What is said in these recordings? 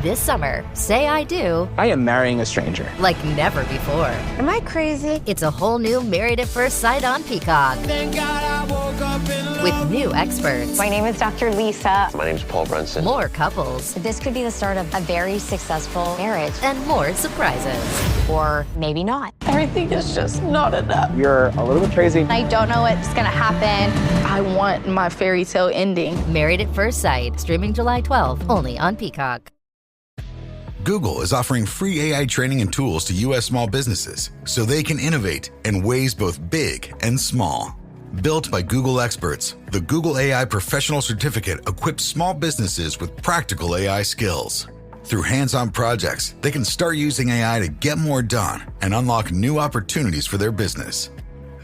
This summer, say I do. I am marrying a stranger. Like never before. Am I crazy? It's a whole new Married at First Sight on Peacock. Thank God I woke up in love. With new experts. My name is Dr. Lisa. My name is Paul Brunson. More couples. This could be the start of a very successful marriage. And more surprises. Or maybe not. Everything is just not enough. You're a little bit crazy. I don't know what's gonna happen. I want my fairy tale ending. Married at First Sight, streaming July 12th, only on Peacock. Google is offering free AI training and tools to U.S. small businesses so they can innovate in ways both big and small. Built by Google experts, the Google AI Professional Certificate equips small businesses with practical AI skills. Through hands-on projects, they can start using AI to get more done and unlock new opportunities for their business.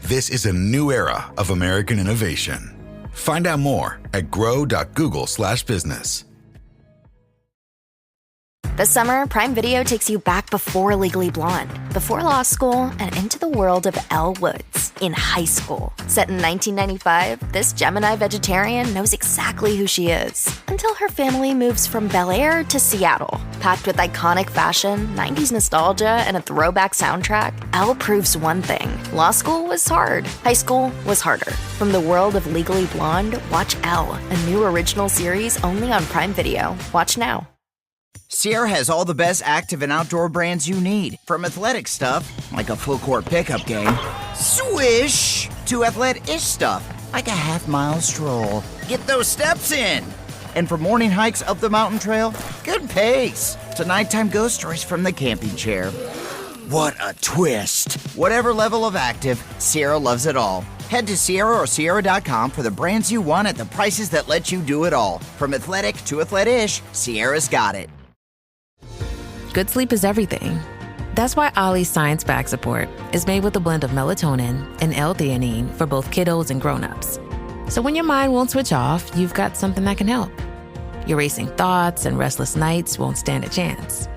This is a new era of American innovation. Find out more at grow.google/business. This summer, Prime Video takes you back before Legally Blonde, before law school, and into the world of Elle Woods in high school. Set in 1995, this Gemini vegetarian knows exactly who she is until her family moves from Bel Air to Seattle. Packed with iconic fashion, 90s nostalgia, and a throwback soundtrack, Elle proves one thing. Law school was hard. High school was harder. From the world of Legally Blonde, watch Elle, a new original series only on Prime Video. Watch now. Sierra has all the best active and outdoor brands you need. From athletic stuff, like a full court pickup game, swish, to athlete-ish stuff, like a half-mile stroll. Get those steps in. And for morning hikes up the mountain trail, good pace. To nighttime ghost stories from the camping chair. What a twist. Whatever level of active, Sierra loves it all. Head to Sierra or Sierra.com for the brands you want at the prices that let you do it all. From athletic to athlete-ish, Sierra's got it. Good sleep is everything. That's why Ollie's Science Back Support is made with a blend of melatonin and L-theanine for both kiddos and grown-ups. So when your mind won't switch off, you've got something that can help. Your racing thoughts and restless nights won't stand a chance.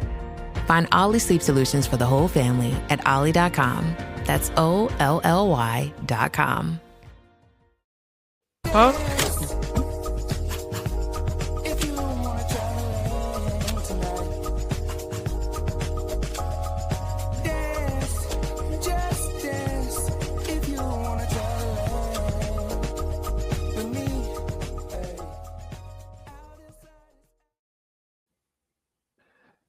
Find Ollie Sleep Solutions for the whole family at ollie.com. That's OLLY.com. Huh?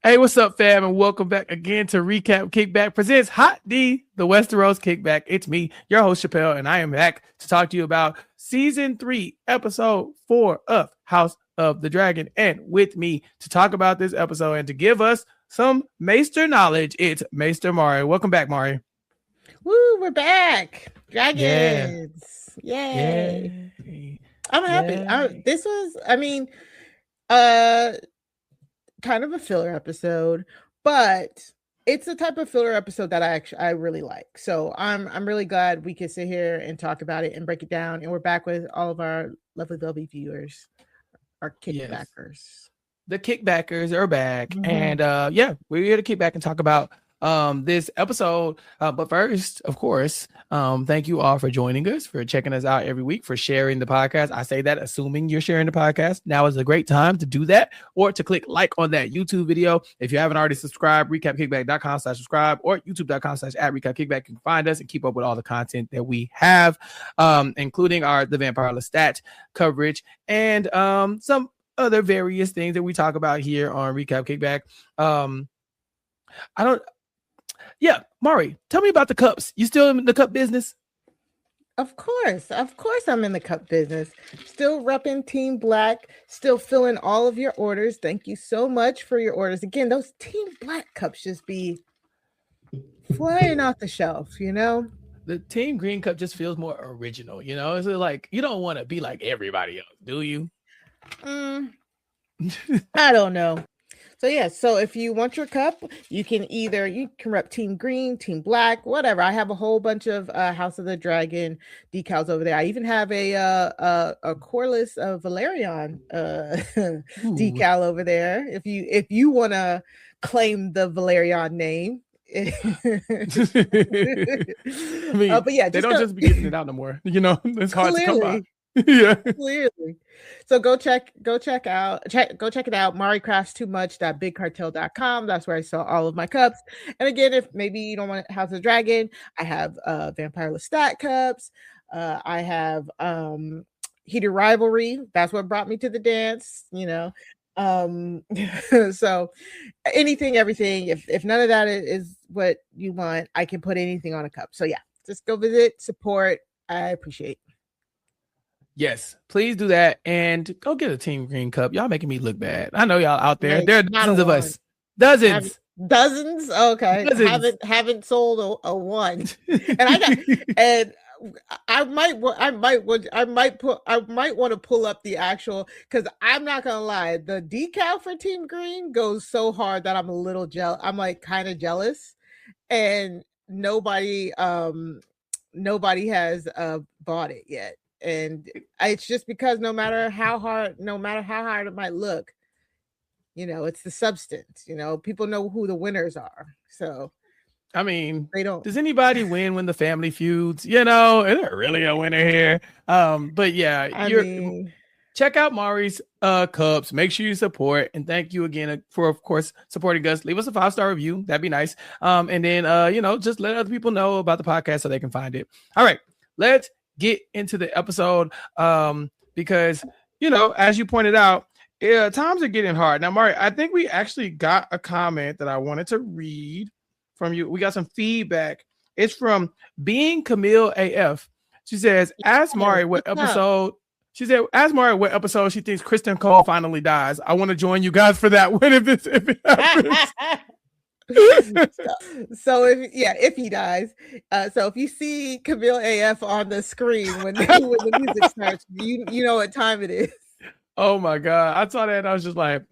Hey, what's up, fam? And welcome back again to Recap Kickback presents HOTD, the Westeros Kickback. It's me, your host, Chappell, and I am back to talk to you about Season 3, Episode 4 of House of the Dragon. And with me to talk about this episode and to give us some Maester knowledge, it's Maester Mari. Welcome back, Mari. Woo, we're back. Dragons. Yay. I'm happy. This was, kind of a filler episode, but it's the type of filler episode that I really like. So I'm really glad we could sit here and talk about it and break it down. And we're back with all of our lovely viewers, our kickbackers. Yes. The kickbackers are back, and we're here to kick back and talk about this episode. But first, of course, thank you all for joining us, for checking us out every week, for sharing the podcast. I say that assuming you're sharing the podcast. Now is a great time to do that, or to click like on that YouTube video. If you haven't already subscribed, recapkickback.com/subscribe or youtube.com/@recapkickback. You can find us and keep up with all the content that we have, including the Vampire Lestat coverage and some other various things that we talk about here on Recap Kickback. Mari, tell me about the cups. You still in the cup business? Of course I'm in the cup business. Still repping Team Black, still filling all of your orders. Thank you so much for your orders. Again, those Team Black cups just be flying off the shelf, you know? The Team Green cup just feels more original, you know? It's like, you don't want to be like everybody else, do you? I don't know. So if you want your cup, you can rep Team Green, Team Black, whatever. I have a whole bunch of House of the Dragon decals over there. I even have a Corlys Valerian decal over there. If you want to claim the Valerian name. But yeah, they don't just be giving it out no more. You know, it's hard to come by. Yeah. Clearly. So go check it out. MariCrafts2much.bigcartel.com. That's where I sell all of my cups. And again, if maybe you don't want House of the Dragon, I have Vampire Lestat cups. I have Heated Rivalry. That's what brought me to the dance, so anything, everything. If none of that is what you want, I can put anything on a cup. So yeah, just go visit, support. I appreciate it. Yes, please do that and go get a Team Green cup. Y'all making me look bad. I know y'all out there. Like, there are dozens of us. Dozens. Dozens? Okay. Dozens. Haven't sold a one. And I might want to pull up the actual, because I'm not gonna lie, the decal for Team Green goes so hard that I'm a little jealous. I'm like kind of jealous, and nobody has bought it yet. And it's just because no matter how hard it might look, it's the substance. People know who the winners are. So I mean, they don't. Does anybody win when the family feuds? Is there really a winner here? But yeah, check out Mari's cups. Make sure you support, and thank you again for, of course, supporting us. Leave us a 5-star review. That'd be nice. And then just let other people know about the podcast so they can find it. All right, let's get into the episode. Because as you pointed out, times are getting hard now. Mari, I think we actually got a comment that I wanted to read from you. We got some feedback. It's from Being Camille AF. She says, ask Mari what episode she thinks Kristen Cole finally dies. I want to join you guys for that one if it happens. So if he dies, so if you see Camille AF on the screen when the music starts, you know what time it is. Oh my God. I saw that and I was just like,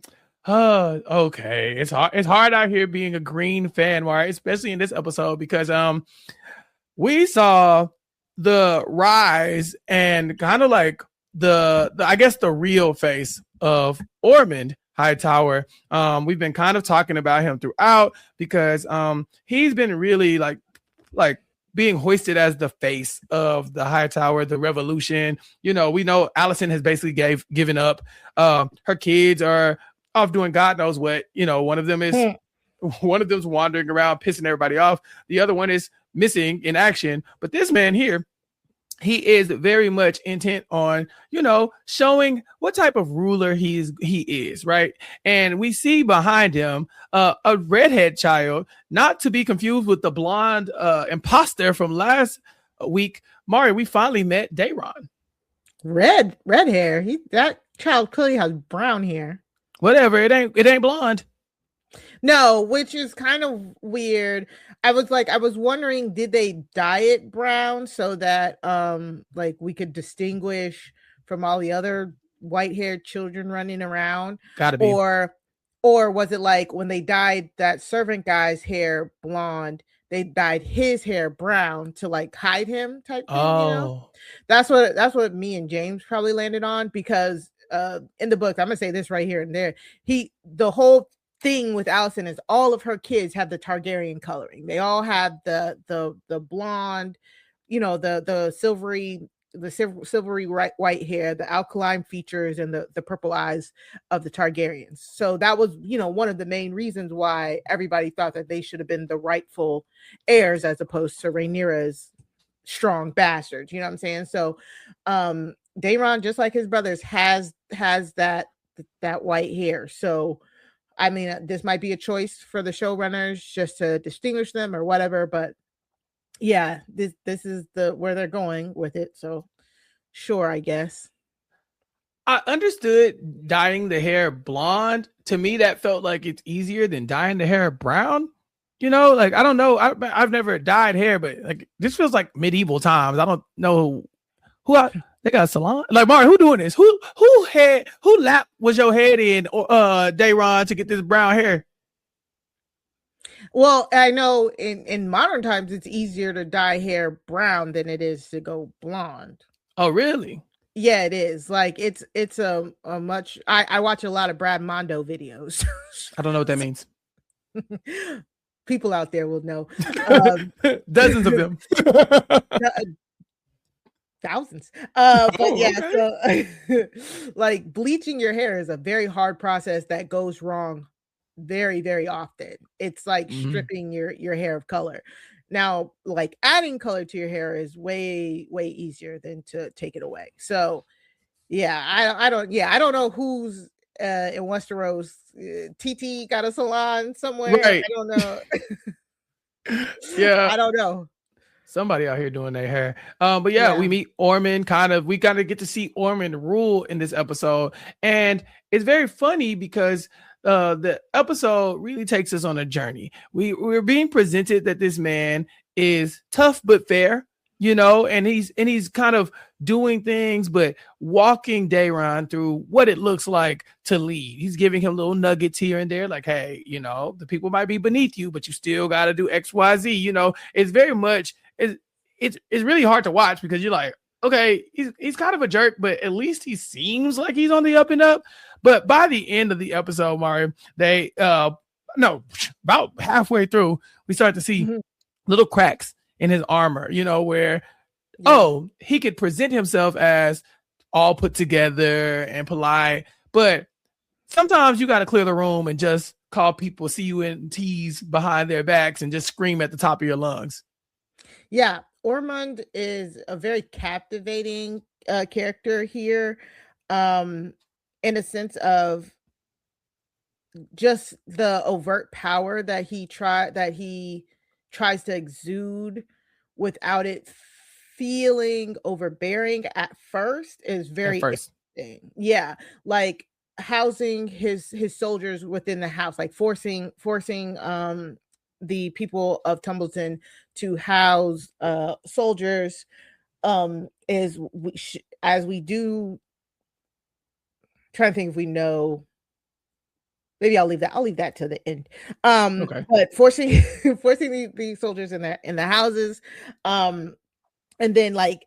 okay. It's hard out here being a Green fan, right? Especially in this episode, because we saw the rise and kind of like the I guess the real face of Ormond Hightower. We've been kind of talking about him throughout because he's been really like being hoisted as the face of the Hightower, the revolution. We know Alicent has basically given up. Her kids are off doing God knows what. One of them's wandering around pissing everybody off. The other one is missing in action. But this man here, he is very much intent on, showing what type of ruler he is, right? And we see behind him a redhead child, not to be confused with the blonde imposter from last week. Mari, we finally met Daeron. Red hair. That child clearly has brown hair. Whatever, it ain't blonde. No, which is kind of weird. I was wondering, did they dye it brown so that we could distinguish from all the other white-haired children running around? Gotta be. Or was it like when they dyed that servant guy's hair blonde, they dyed his hair brown to like hide him type thing? That's what me and James probably landed on, because in the book, I'm gonna say this right here and there, the whole thing with Alicent is all of her kids have the Targaryen coloring. They all have the blonde, the silvery white hair, the alkaline features, and the purple eyes of the Targaryens. So that was, one of the main reasons why everybody thought that they should have been the rightful heirs as opposed to Rhaenyra's strong bastards. You know what I'm saying? So Daeron, just like his brothers, has that white hair. So I mean, this might be a choice for the showrunners just to distinguish them or whatever, but yeah, this is where they're going with it. So sure, I guess. I understood dyeing the hair blonde. To me, that felt like it's easier than dyeing the hair brown. I don't know. I've never dyed hair, but like this feels like medieval times. I don't know they got a salon. Like, Mari, who doing this? Who lap was your head in, Daeron, to get this brown hair? Well, I know in modern times it's easier to dye hair brown than it is to go blonde. Oh, really? Yeah, it is. Like it's a much. I watch a lot of Brad Mondo videos. I don't know what that means. People out there will know. Dozens of them. thousands. But yeah, okay. so like bleaching your hair is a very hard process that goes wrong very, very often. It's like stripping your hair of color. Now, like adding color to your hair is way, way easier than to take it away. So yeah, I don't know who's in Westeros. TT got a salon somewhere. Right. I don't know. Yeah. I don't know. Somebody out here doing their hair. But yeah, we meet Ormond we kind of get to see Ormond rule in this episode. And it's very funny because the episode really takes us on a journey. We're being presented that this man is tough but fair, you know, and he's kind of doing things, but walking Daeron through what it looks like to lead. He's giving him little nuggets here and there, like, hey, you know, the people might be beneath you, but you still got to do X, Y, Z. You know, it's very much it's really hard to watch because you're like, okay, he's kind of a jerk, but at least he seems like he's on the up and up. But by the end of the episode, Mari, they about halfway through, we start to see little cracks in his armor, you know, where he could present himself as all put together and polite, but sometimes you got to clear the room and just call people CUNTs behind their backs and just scream at the top of your lungs. Yeah, Ormond is a very captivating character here, in a sense of just the overt power that he tries to exude without it feeling overbearing at first is very interesting. Yeah, like housing his soldiers within the house, like forcing the people of Tumbleton to house soldiers as we do. Trying to think if we know. Maybe I'll leave that to the end. Okay. But forcing these soldiers in the houses, and then like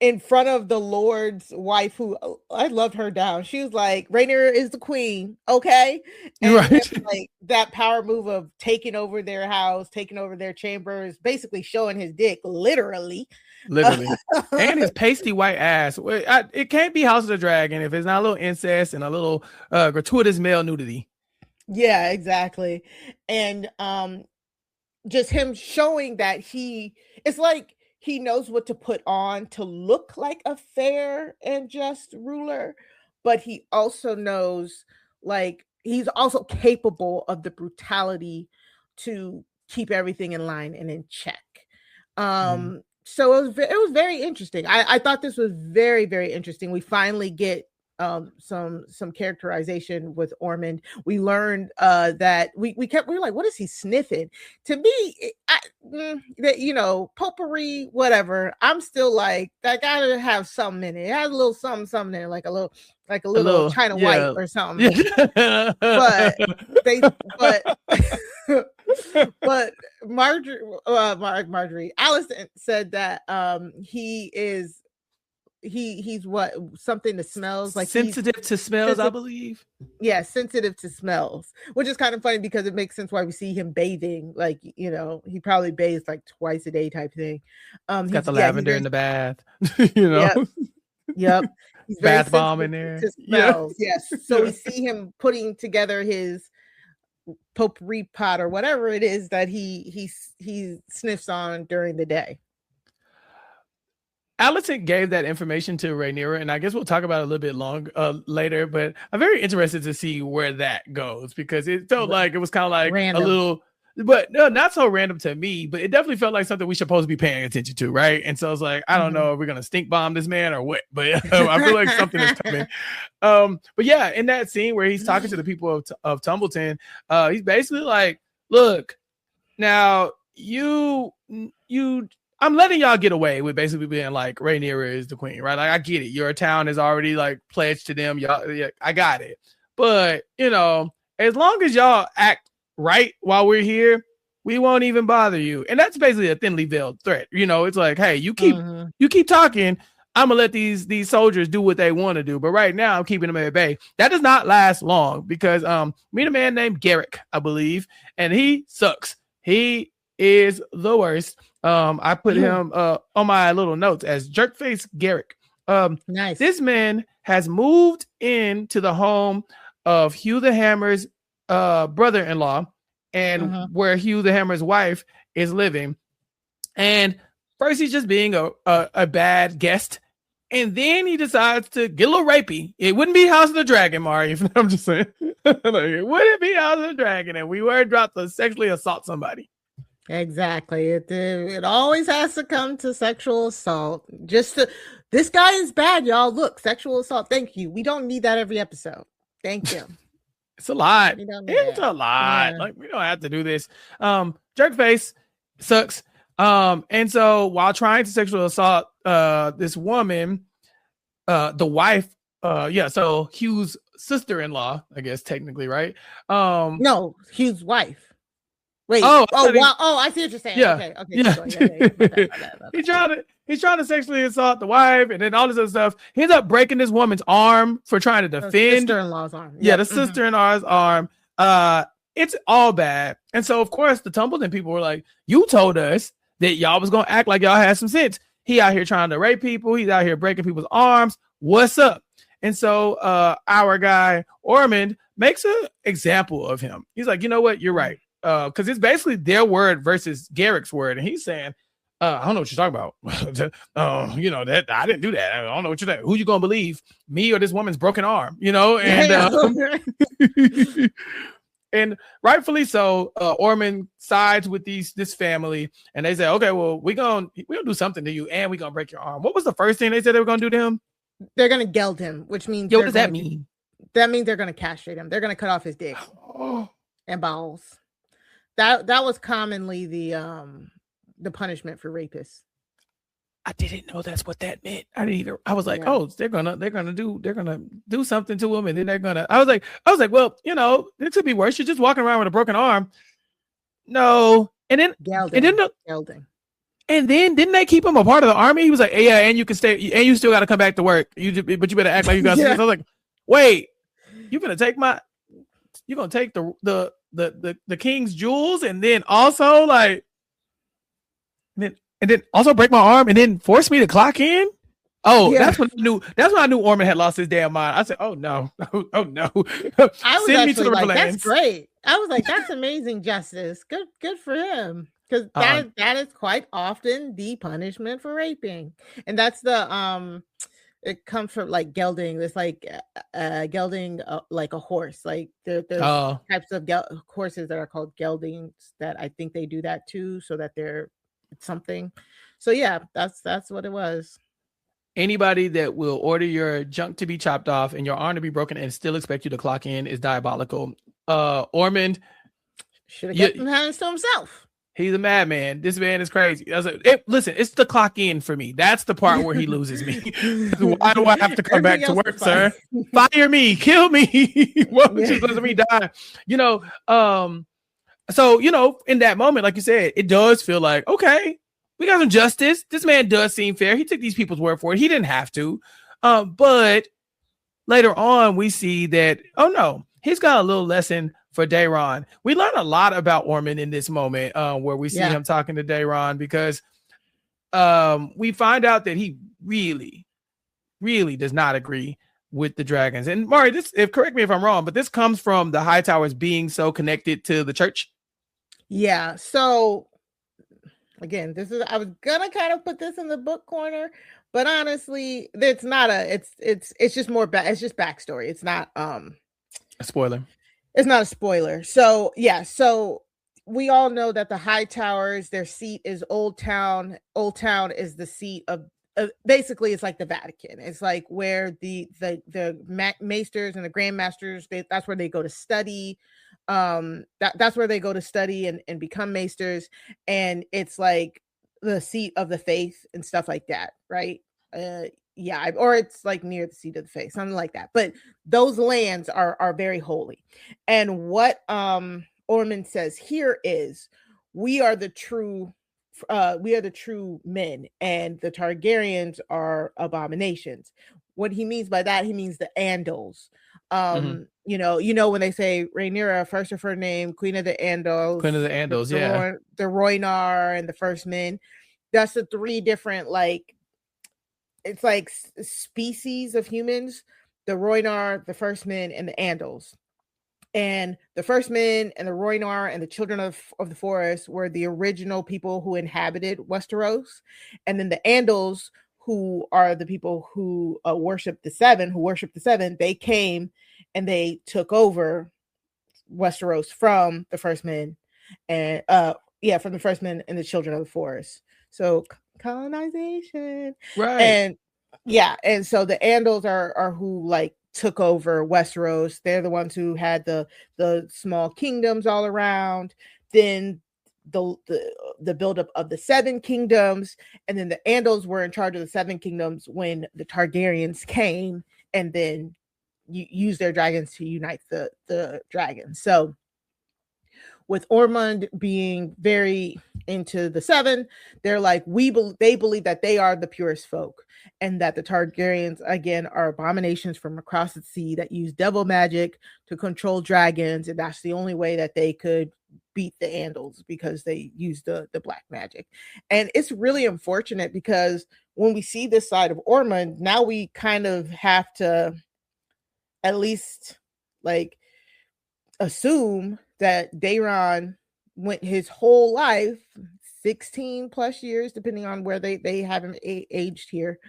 in front of the Lord's wife, who I loved her down. She was like, Rhaenyra is the queen, okay? And right. Like that power move of taking over their house, taking over their chambers, basically showing his dick, literally. And his pasty white ass. It can't be House of the Dragon if it's not a little incest and a little gratuitous male nudity. Yeah, exactly. And just him showing that it's like he knows what to put on to look like a fair and just ruler, but he also knows, like, he's also capable of the brutality to keep everything in line and in check. So it was very interesting. I thought this was very, very interesting. We finally get some characterization with Ormond. We learned that we were like, what is he sniffing? To me, that, you know, potpourri, whatever. I'm still like, that gotta have something in it. It has a little something in it, like a little China white or something. But Marjorie Allison said that he's what, something that smells like, sensitive to smells, I believe. Yeah, sensitive to smells, which is kind of funny because it makes sense why we see him bathing. Like, you know, he probably bathes like twice a day type thing. He's got the lavender in the bath. You know, yep. He's bath bomb in there. To smells. Yes. So we see him putting together his potpourri pot or whatever it is that he sniffs on during the day. Allison gave that information to Rhaenyra, and I guess we'll talk about it a little bit later, but I'm very interested to see where that goes because it felt like it was kind of like random. A little, but no, not so random to me, but it definitely felt like something we should supposed to be paying attention to, right? And so I was like, I don't know if we're going to stink bomb this man or what, but I feel like something is coming. But yeah, in that scene where he's talking to the people of Tumbleton, he's basically like, look, now I'm letting y'all get away with basically being like, Rhaenyra is the queen, right? Like, I get it. Your town is already like pledged to them. Y'all, yeah, I got it. But, you know, as long as y'all act right while we're here, we won't even bother you. And that's basically a thinly veiled threat. You know, it's like, hey, you keep talking. I'm gonna let these soldiers do what they want to do. But right now, I'm keeping them at bay. That does not last long because meet a man named Garrick, I believe, and he sucks. He is the worst. I put him on my little notes as Jerkface Garrick. Nice. This man has moved into the home of Hugh the Hammer's brother-in-law, and where Hugh the Hammer's wife is living. And first he's just being a bad guest, and then he decides to get a little rapey. It wouldn't be House of the Dragon, Mari. I'm just saying. Like, it wouldn't be House of the Dragon, and we were dropped to sexually assault somebody. Exactly. It always has to come to sexual assault. This guy is bad, y'all. Look, sexual assault. Thank you. We don't need that every episode. Thank you. It's a lot. It's a lot. Yeah. Like, we don't have to do this. Jerkface sucks. And so while trying to sexual assault this woman, the wife, so Hugh's sister-in-law, I guess technically, right? No, Hugh's wife. Wait. Wow. I see what you're saying. Yeah. Okay. Yeah. He's trying to sexually assault the wife, and then all this other stuff. He ends up breaking this woman's arm for trying to defend sister-in-law's arm. Yeah, the sister-in-law's arm. It's all bad. And so of course the Tumbleton people were like, you told us that y'all was gonna act like y'all had some sense. He out here trying to rape people, he's out here breaking people's arms. What's up? And so our guy Ormond makes an example of him. He's like, you know what, you're right. Because it's basically their word versus Garrick's word, and he's saying, I don't know what you're talking about. That I didn't do that. I don't know what you're saying. Who you gonna believe, me or this woman's broken arm? And and rightfully so, Ormond sides with this family, and they say, okay, well, we're gonna do something to you, and we're gonna break your arm. What was the first thing they said they were gonna do to him? They're gonna geld him, which means what does that mean? That means they're gonna castrate him. They're gonna cut off his dick and balls. That was commonly the punishment for rapists. I didn't know that's what that meant. I didn't either. I was like, oh, they're gonna do something to him, and then I was like, well, it could be worse. You're just walking around with a broken arm. No, and then gelding. And then didn't they keep him a part of the army? He was like, yeah, and you can stay, and you still got to come back to work. But you better act like you got. I was like, wait, you're gonna take the king's jewels, and then also and then also break my arm, and then force me to clock in. That's when I knew Ormond had lost his damn mind. I said, oh no. I was Send me to the like, Riverlands. that's great. I was like, that's amazing justice. Good for him. Because that is quite often the punishment for raping. And that's it comes from like gelding. It's like gelding like a horse. Like there's types of horses that are called geldings that I think they do that too, so that they're something. So yeah, that's what it was. Anybody that will order your junk to be chopped off and your arm to be broken and still expect you to clock in is diabolical. Ormond should have kept him hands to himself. He's a madman. This man is crazy. I was like, listen, it's the clock in for me. That's the part where he loses me. Why do I have to come back to work, sir? Fire me, kill me. Just let me die. So, in that moment, like you said, it does feel like, okay, we got some justice. This man does seem fair. He took these people's word for it. He didn't have to. But later on, we see that, oh no, he's got a little lesson for Daeron. We learn a lot about Ormond in this moment where we see him talking to Daeron, because we find out that he really, really does not agree with the dragons. And Mari, correct me if I'm wrong, but this comes from the Hightowers being so connected to the church. Yeah. So again, I was gonna kind of put this in the book corner, but honestly, it's not it's just more it's just backstory. It's not a spoiler. It's not a spoiler. So yeah, so we all know that the Hightowers, their seat is Old Town. Old Town is the seat of basically it's like the Vatican. It's like where the maesters and the grandmasters, that's where they go to study. That's where they go to study and become maesters, and it's like the seat of the faith and stuff like that, right? Or it's like near the seat of the faith, something like that. But those lands are very holy. And what Ormond says here is, we are the true men, and the Targaryens are abominations. What he means by that, he means the Andals. You know when they say Rhaenyra, first of her name, Queen of the Andals, the Rhoynar, and the First Men. That's the three different it's like species of humans: the Rhoynar, the First Men, and the Andals. And the First Men and the Rhoynar and the Children of the Forest were the original people who inhabited Westeros, and then the Andals, who are the people who worship the Seven, they came and they took over Westeros from the First Men, and from the First Men and the Children of the Forest. So colonization, right? And so the Andals are who took over Westeros. They're the ones who had the small kingdoms all around. Then the buildup of the Seven Kingdoms, and then the Andals were in charge of the Seven Kingdoms when the Targaryens came, and then you use their dragons to unite the dragons. So with Ormond being very into the Seven, they're like, they believe that they are the purest folk, and that the Targaryens, again, are abominations from across the sea that use devil magic to control dragons, and that's the only way that they could beat the Andals, because they use the black magic. And it's really unfortunate, because when we see this side of Ormond, now we kind of have to at least assume that Daeron went his whole life, 16 plus years, depending on where they have him aged here,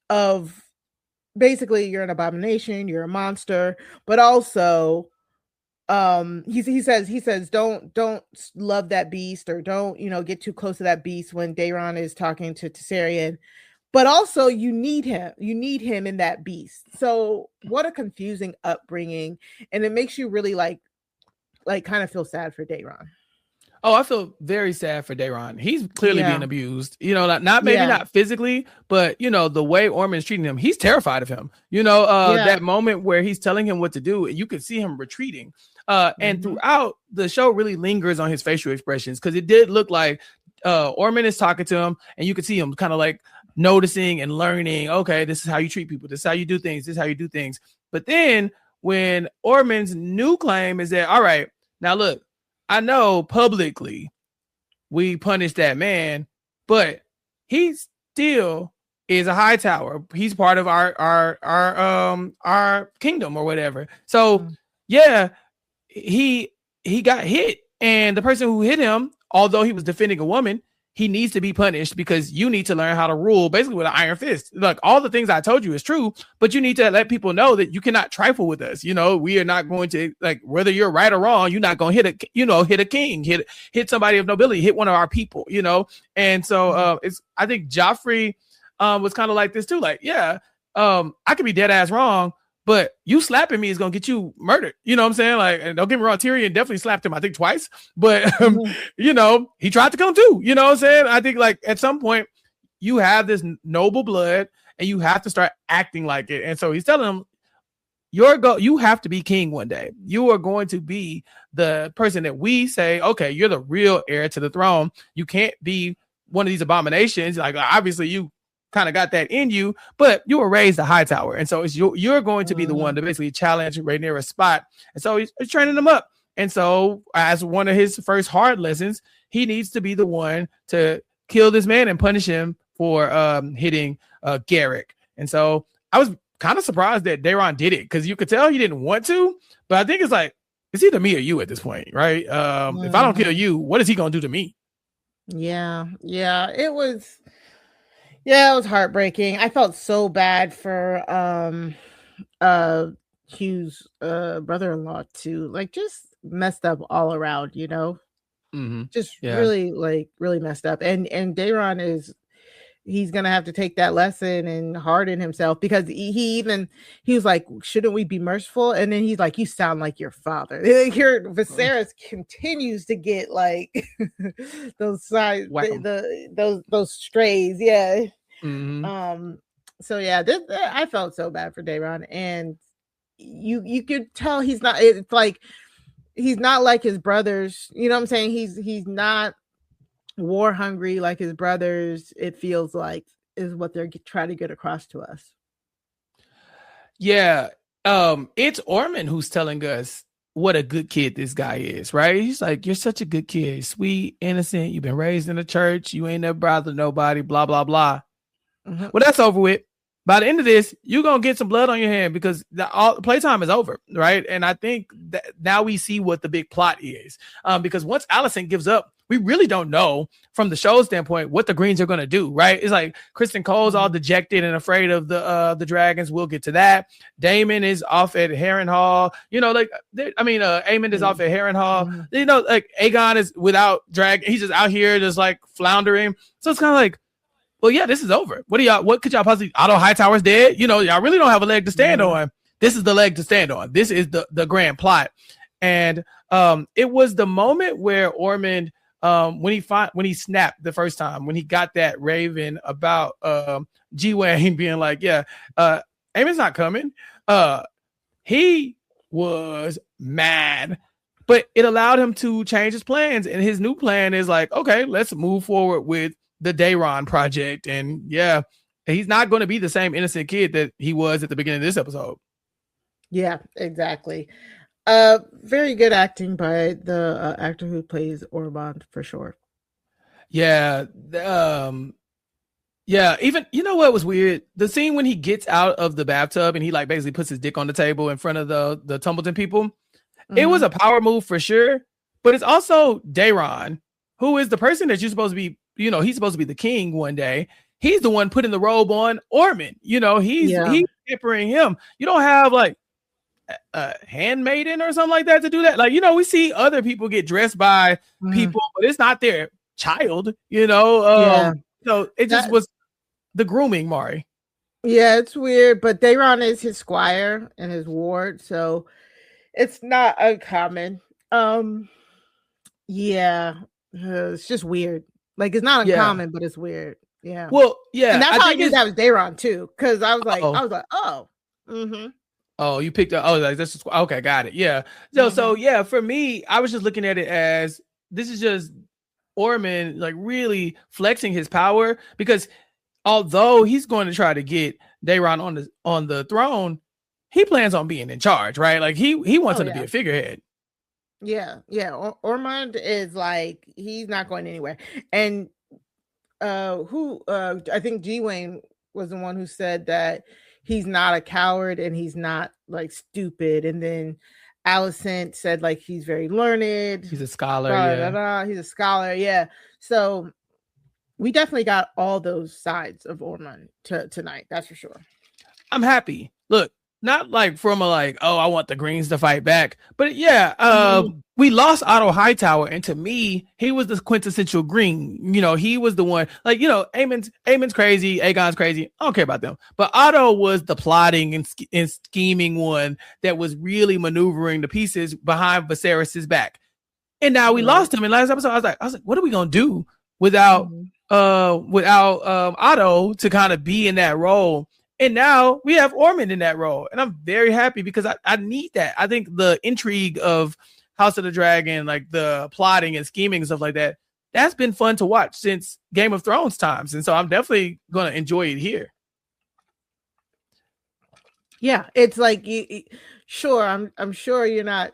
of basically you're an abomination, you're a monster, but also he says don't love that beast, or don't get too close to that beast when Daeron is talking to Targaryen, but also you need him in that beast. So what a confusing upbringing, and it makes you really kind of feel sad for Daeron. Oh, I feel very sad for Daeron. He's clearly being abused. Not physically, but the way Ormond's treating him, he's terrified of him. That moment where he's telling him what to do, you can see him retreating. And throughout the show really lingers on his facial expressions, because it did look like Ormond is talking to him, and you could see him kind of noticing and learning, okay, this is how you treat people, this is how you do things, this is how you do things. But then when Ormond's new claim is that, all right, now look, I know publicly we punished that man, but he still is a high tower. He's part of our kingdom or whatever. So he got hit, and the person who hit him, although he was defending a woman, he needs to be punished, because you need to learn how to rule basically with an iron fist. Look, all the things I told you is true, but you need to let people know that you cannot trifle with us. We are not going to, whether you're right or wrong, you're not going to hit a king, hit somebody of nobility, hit one of our people, And so I think Joffrey was kind of like this too. I could be dead ass wrong, but you slapping me is going to get you murdered. You know what I'm saying? And don't get me wrong, Tyrion definitely slapped him, I think twice, but he tried to kill him too. You know what I'm saying? I think at some point you have this noble blood and you have to start acting like it. And so he's telling him, you have to be king one day. You are going to be the person that we say, okay, you're the real heir to the throne. You can't be one of these abominations. Obviously you kind of got that in you, but you were raised a high tower, and so it's you're going to be the one to basically challenge Rhaenyra's spot. And so he's training him up, and so as one of his first hard lessons, he needs to be the one to kill this man and punish him for hitting Garrick. And so I was kind of surprised that Daeron did it, because you could tell he didn't want to, but I think it's either me or you at this point, right? If I don't kill you, what is he gonna do to me? It was heartbreaking. I felt so bad for Hugh's brother-in-law too. Just messed up all around, really messed up. And Daeron he's gonna have to take that lesson and harden himself, because he was like, shouldn't we be merciful? And then he's like, you sound like your father. Here Viserys continues to get those sides, those strays. So I felt so bad for Daeron, and you could tell he's not like his brothers. You know what I'm saying? He's not war hungry like his brothers, it feels like, is what they're trying to get across to us. Yeah, It's Ormond who's telling us what a good kid this guy is, right? He's like, you're such a good kid, sweet, innocent. You've been raised in the church. You ain't never bothered nobody, blah, blah, blah. Mm-hmm. Well, that's over with. By the end of this, you're going to get some blood on your hand because the playtime is over, right? And I think that now we see what the big plot is. Because once Alicent gives up, we really don't know from the show standpoint what the Greens are going to do, right? It's like Kristen Cole's all dejected and afraid of the dragons. We'll get to that. Daemon is off at Harrenhal. Aemond is off at Harrenhal. You know, like Aegon is without dragon. He's just out here just like floundering. So it's kind of like, well, yeah, this is over. What could y'all possibly, Otto Hightower's dead? You know, y'all really don't have a leg to stand on. This is the leg to stand on. This is the grand plot. And it was the moment where Ormond, when he snapped the first time, when he got that raven about G-Wang being like, yeah, Aemon's not coming. He was mad, but it allowed him to change his plans. And his new plan is like, okay, let's move forward with the Daeron project. And yeah, he's not going to be the same innocent kid that he was at the beginning of this episode. Yeah, exactly. Very good acting by the actor who plays Ormond for sure. Yeah. Even, you know what was weird? The scene when he gets out of the bathtub and he like basically puts his dick on the table in front of the Tumbleton people. It was a power move for sure, but it's also Daeron, who is the person that you're supposed to be, you know, he's supposed to be the king one day. He's the one putting the robe on Ormond. You know, he's peppering him. You don't have like a handmaiden or something like that to do that. Like, you know, we see other people get dressed by people, but it's not their child, you know. So it just was the grooming, Mari. Yeah, it's weird, but Daeron is his squire and his ward, so it's not uncommon. It's just weird. Like, it's not uncommon, but it's weird. Yeah. Well, yeah. And that's how I knew that was Daeron too, because I was like, oh. Mm-hmm. Oh, you picked up. Oh, like, this is okay. Got it. Yeah. So yeah, for me, I was just looking at it as this is just Ormond like really flexing his power, because although he's going to try to get Daeron on the throne, he plans on being in charge, right? Like he wants him to be a figurehead. Yeah. Ormond is like, he's not going anywhere. And I think G-Wayne was the one who said that he's not a coward and he's not like stupid. And then Alicent said like he's very learned. He's a scholar. He's a scholar. Yeah. So we definitely got all those sides of Ormond tonight. That's for sure. I'm happy. Look, not like from a like, oh, I want the Greens to fight back. But yeah, we lost Otto Hightower. And to me, he was the quintessential Green. You know, he was the one, like, you know, Aemon's crazy, Aegon's crazy. I don't care about them. But Otto was the plotting and scheming one that was really maneuvering the pieces behind Viserys's back. And now we lost him in last episode. I was like, what are we going to do without Otto to kind of be in that role? And now we have Ormond in that role. And I'm very happy because I need that. I think the intrigue of House of the Dragon, like the plotting and scheming and stuff like that, that's been fun to watch since Game of Thrones times. And so I'm definitely going to enjoy it here. Yeah, it's like, sure, I'm sure you're not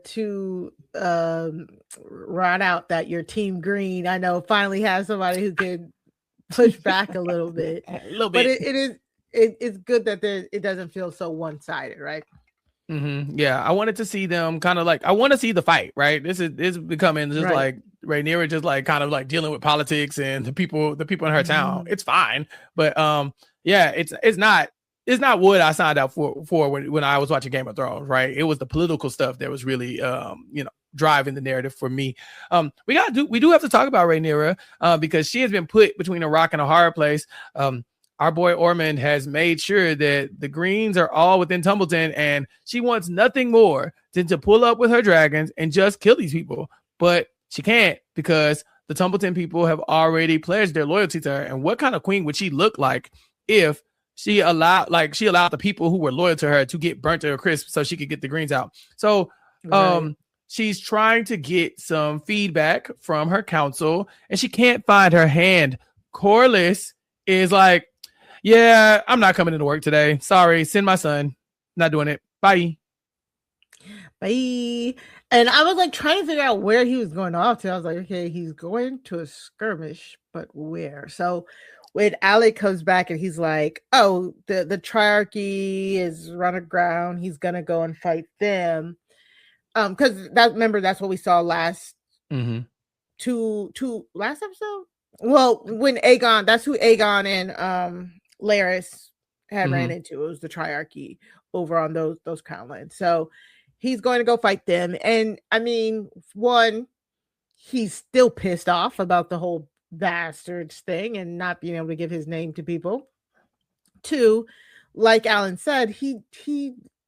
too run out that your Team Green, I know, finally has somebody who can push back a little bit. But it's good that it doesn't feel so one-sided, right? Mm-hmm. Yeah, I wanted to see them kind of like, I want to see the fight, right? This is becoming just like Rhaenyra just like kind of like dealing with politics and the people in her town. It's fine, but yeah, it's not what I signed up for when I was watching Game of Thrones, right? It was the political stuff that was really driving the narrative for me. We do have to talk about Rhaenyra because she has been put between a rock and a hard place. Our boy Ormond has made sure that the Greens are all within Tumbleton, and she wants nothing more than to pull up with her dragons and just kill these people. But she can't, because the Tumbleton people have already pledged their loyalty to her. And what kind of queen would she look like if she allowed the people who were loyal to her to get burnt to a crisp so she could get the Greens out? So she's trying to get some feedback from her council, and she can't find her hand. Corlys is like, yeah, I'm not coming into work today. Sorry, send my son. not doing it. Bye. Bye. And I was like trying to figure out where he was going off to. I was like, okay, he's going to a skirmish, but where? So when Alec comes back and he's like, oh, the triarchy is run aground, he's gonna go and fight them. Because that's what we saw last last episode. Well, when Aegon, that's who Aegon and Larys had ran into. It was the triarchy over on those crown lands. So he's going to go fight them. And I mean, one, he's still pissed off about the whole bastards thing and not being able to give his name to people. Two, like Alan said, he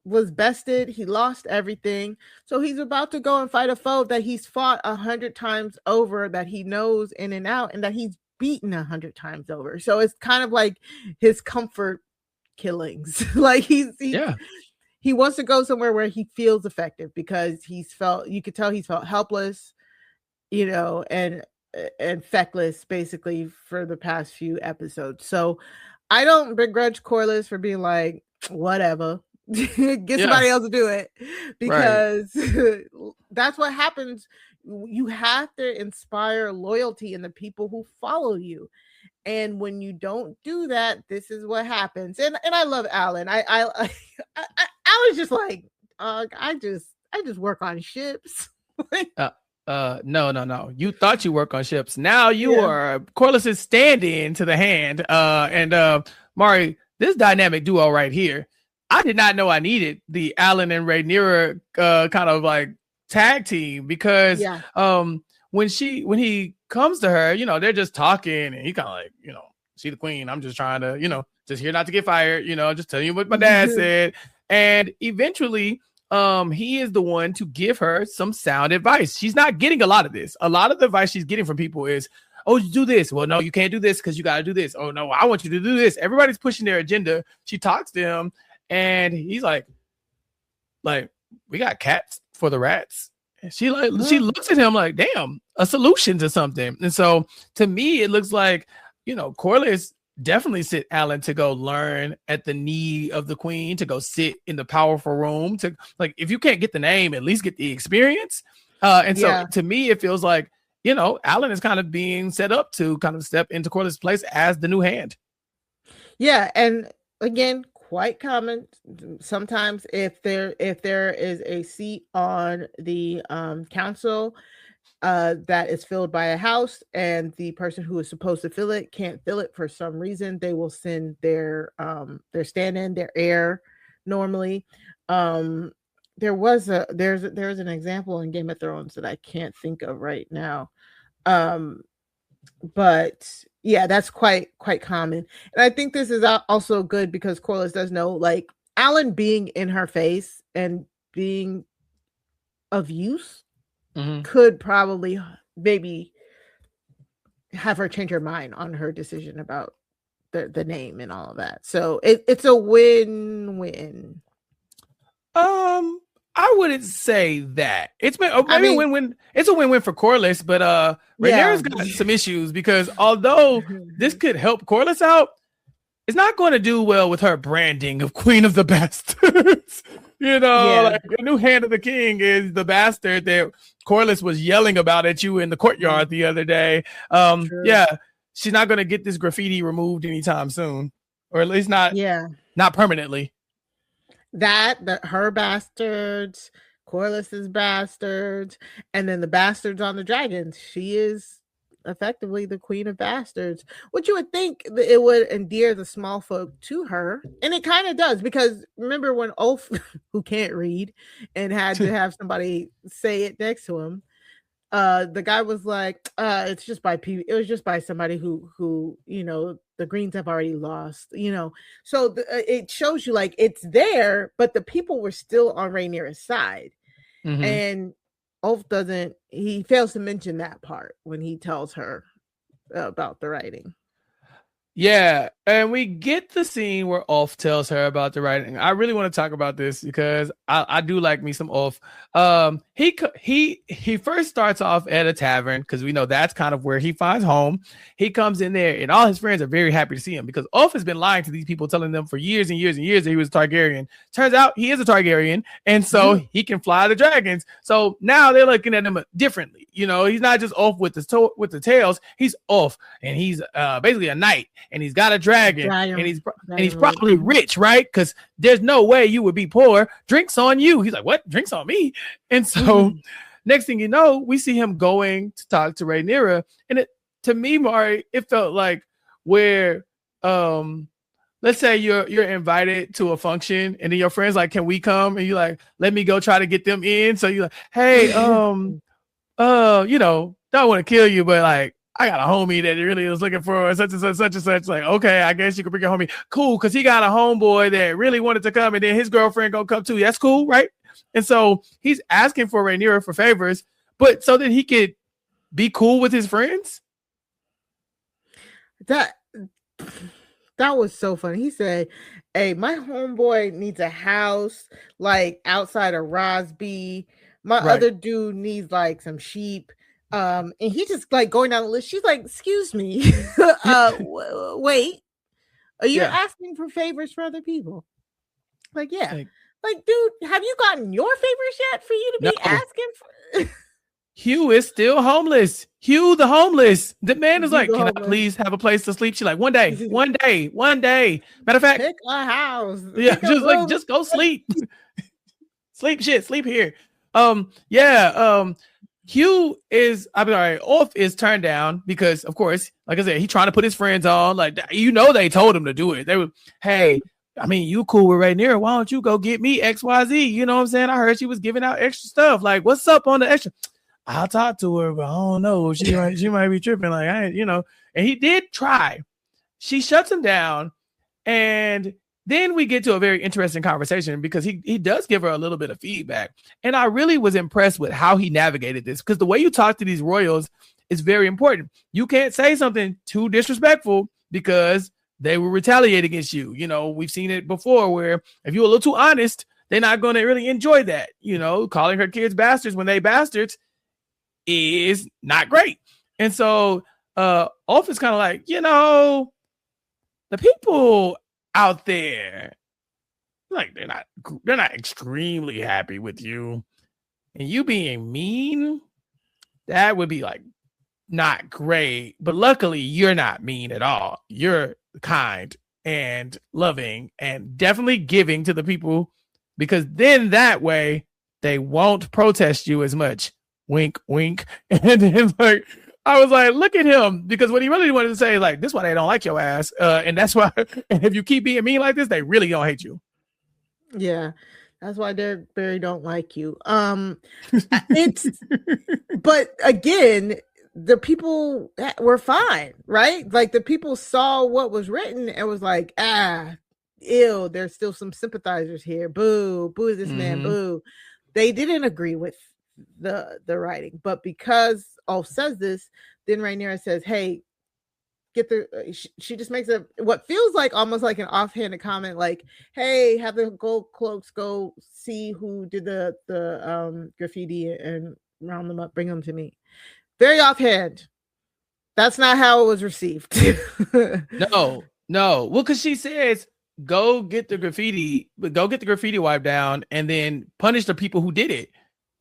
was bested. He lost everything. So he's about to go and fight a foe that he's fought 100 times over, that he knows in and out, and that he's beaten 100 times over. So it's kind of like his comfort killings. Like he wants to go somewhere where he feels effective, because you could tell he's felt helpless, and feckless basically for the past few episodes. So I don't begrudge Corlys for being like, whatever, get somebody else to do it, because that's what happens. You have to inspire loyalty in the people who follow you. And when you don't do that, this is what happens. And I love Alan. I was just like, I just work on ships. No. You thought you work on ships. Now you are Corlys' stand-in to the hand. And Mari, this dynamic duo right here, I did not know I needed the Alan and Rhaenyra kind of like tag team, because when he comes to her, they're just talking, and he kind of like, she the queen. I'm just trying to, just here not to get fired, just telling you what my dad said. And eventually, he is the one to give her some sound advice. She's not getting a lot of this. A lot of the advice she's getting from people is, oh, you do this. Well, no, you can't do this because you got to do this. Oh, no, I want you to do this. Everybody's pushing their agenda. She talks to him, and he's like, we got cats for the rats. And she looks at him like, damn, a solution to something. And so to me, it looks like, Corlys definitely sent Alan to go learn at the knee of the queen, to go sit in the powerful room, to like, if you can't get the name, at least get the experience. So to me, it feels like, Alan is kind of being set up to kind of step into Corlys' place as the new hand. Yeah. And again, quite common sometimes if there is a seat on the council that is filled by a house, and the person who is supposed to fill it can't fill it for some reason, they will send their stand-in, their heir normally. There's an example in Game of Thrones that I can't think of right now. But yeah, that's quite common. And I think this is also good because Corlys does know, like, Alan being in her face and being of use could probably maybe have her change her mind on her decision about the name and all of that. So it's a win-win. I wouldn't say that. It's been maybe a win-win. It's a win-win for Corlys, but Rhaenyra's got some issues, because although this could help Corlys out, it's not going to do well with her branding of Queen of the Bastards. Like, the new hand of the king is the bastard that Corlys was yelling about at you in the courtyard the other day. She's not going to get this graffiti removed anytime soon, or at least not permanently. Her bastards, Corlys's bastards, and then the bastards on the dragons. She is effectively the queen of bastards, which you would think that it would endear the small folk to her, and it kind of does, because remember when Ulf, who can't read and had to have somebody say it next to him, the guy was like, it's just by people. It was just by somebody who the Greens have already lost, So it shows you, like, it's there, but the people were still on Rhaenyra's side, and Ulf he fails to mention that part when he tells her about the writing. Yeah, and we get the scene where Ulf tells her about the writing. I really want to talk about this because I do like me some Ulf. He first starts off at a tavern because we know that's kind of where he finds home. He comes in there, and all his friends are very happy to see him because Ulf has been lying to these people, telling them for years and years and years that he was a Targaryen. Turns out he is a Targaryen, and so he can fly the dragons. So now they're looking at him differently. You know, he's not just Ulf with the tails. He's Ulf, and he's basically a knight. And he's got a dragon, and he's probably rich, right? Because there's no way you would be poor. Drinks on you. He's like, what? Drinks on me? And so next thing you know, we see him going to talk to Rhaenyra. And to me, Mari, it felt like where let's say you're invited to a function, and then your friends like, can we come? And you like, let me go try to get them in. So you're like, hey, you know, don't want to kill you, but like, I got a homie that really was looking for such and such, such and such. Like, okay, I guess you can bring your homie. Cool, because he got a homeboy that really wanted to come, and then his girlfriend gonna come too. That's cool, right? And so he's asking for Rhaenyra for favors, but so that he could be cool with his friends. That was so funny. He said, hey, my homeboy needs a house like outside of Rosby. My other dude needs like some sheep. And he just like going down the list. She's like, excuse me. Wait, are you asking for favors for other people? Like, yeah. Like, dude, have you gotten your favors yet for you to be asking for? Hugh is still homeless. Hugh the homeless. The man is like, can I please have a place to sleep? She's like, one day. Matter of fact, pick a house. Yeah, just go sleep. Sleep here. Hugh is, I'm sorry, Ulf is turned down because, of course, like I said, he's trying to put his friends on. Like, you know, they told him to do it. They were, hey, I mean, you cool with Rhaenyra. Why don't you go get me XYZ? You know what I'm saying? I heard she was giving out extra stuff. Like, what's up on the extra? I'll talk to her, but I don't know. She might be tripping. Like, and he did try. She shuts him down, and then we get to a very interesting conversation because he does give her a little bit of feedback. And I really was impressed with how he navigated this because the way you talk to these royals is very important. You can't say something too disrespectful because they will retaliate against you. You know, we've seen it before where if you're a little too honest, they're not going to really enjoy that. You know, calling her kids bastards when they bastards is not great. And so Ulf is kind of like, you know, the people out there, like they're not extremely happy with you, and you being mean, that would be like not great. But luckily you're not mean at all. You're kind and loving and definitely giving to the people, because then that way they won't protest you as much. Wink, wink. And then like I was like, look at him, because what he really wanted to say is like, this is why they don't like your ass. And that's why, and if you keep being mean like this, they really don't hate you. Yeah. That's why they very don't like you. It's, but again, the people were fine, right? Like the people saw what was written and was like, ew, there's still some sympathizers here. Boo this man, boo. They didn't agree with the writing, but because Ulf says this, then Rhaenyra says, hey, get the she just makes what feels like almost like an offhanded comment, like, hey, have the gold cloaks go see who did the graffiti and round them up, bring them to me. Very offhand. That's not how it was received. No. Well, because she says go get the graffiti wipe down and then punish the people who did it.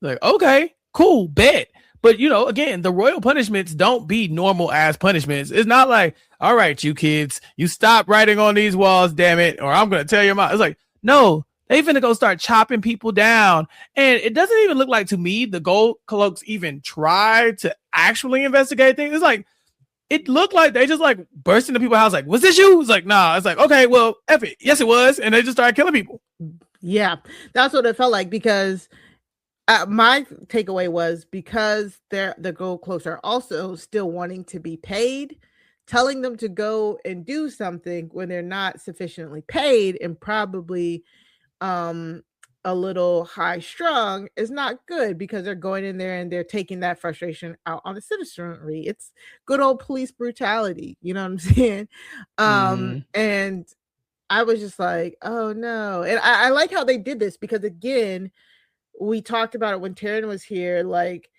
Like, okay, cool, bet. But, you know, again, the royal punishments don't be normal ass punishments. It's not like, all right, you kids, you stop writing on these walls, damn it, or I'm going to tell your mom. It's like, no, they finna go start chopping people down. And it doesn't even look like to me the gold cloaks even tried to actually investigate things. It's like, it looked like they just like burst into people's house like, was this you? It's like, nah. It's like, okay, well, F it. Yes, it was. And they just started killing people. Yeah, that's what it felt like, because my takeaway was because the gold cloaks are also still wanting to be paid, telling them to go and do something when they're not sufficiently paid, and probably a little high strung is not good, because they're going in there and they're taking that frustration out on the citizenry. It's good old police brutality. You know what I'm saying? And I was just like, oh no. And I like how they did this, because again, we talked about it when Taryn was here, like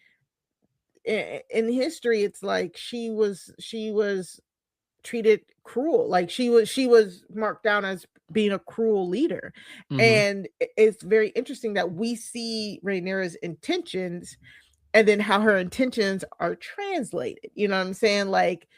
in history, it's like she was treated cruel, like she was marked down as being a cruel leader. And it's very interesting that we see Rhaenyra's intentions and then how her intentions are translated. You know what I'm saying? Like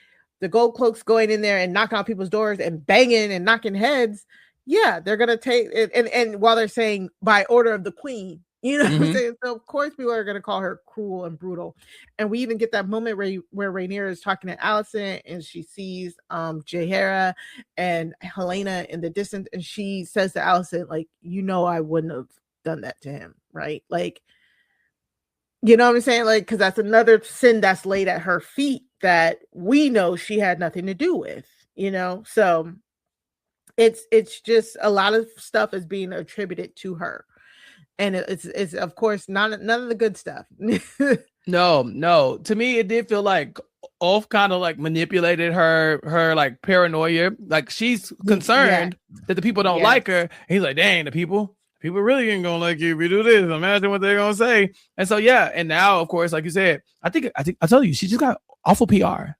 the gold cloaks going in there and knocking on people's doors and banging and knocking heads. Yeah, they're gonna take it, and while they're saying by order of the queen, you know what I'm saying? So of course people are gonna call her cruel and brutal. And we even get that moment where Rhaenyra is talking to Alicent and she sees Jaehaera and Helena in the distance, and she says to Alicent, like, you know, I wouldn't have done that to him, right? Like, you know what I'm saying? Like, because that's another sin that's laid at her feet that we know she had nothing to do with, you know? So it's just a lot of stuff is being attributed to her. And it's of course none of the good stuff. No. To me, it did feel like Ulf kind of like manipulated her like paranoia. Like she's concerned that the people don't like her. And he's like, dang, the people really ain't gonna like you if you do this. Imagine what they're gonna say. And so and now of course, like you said, I think I told you, she just got awful PR.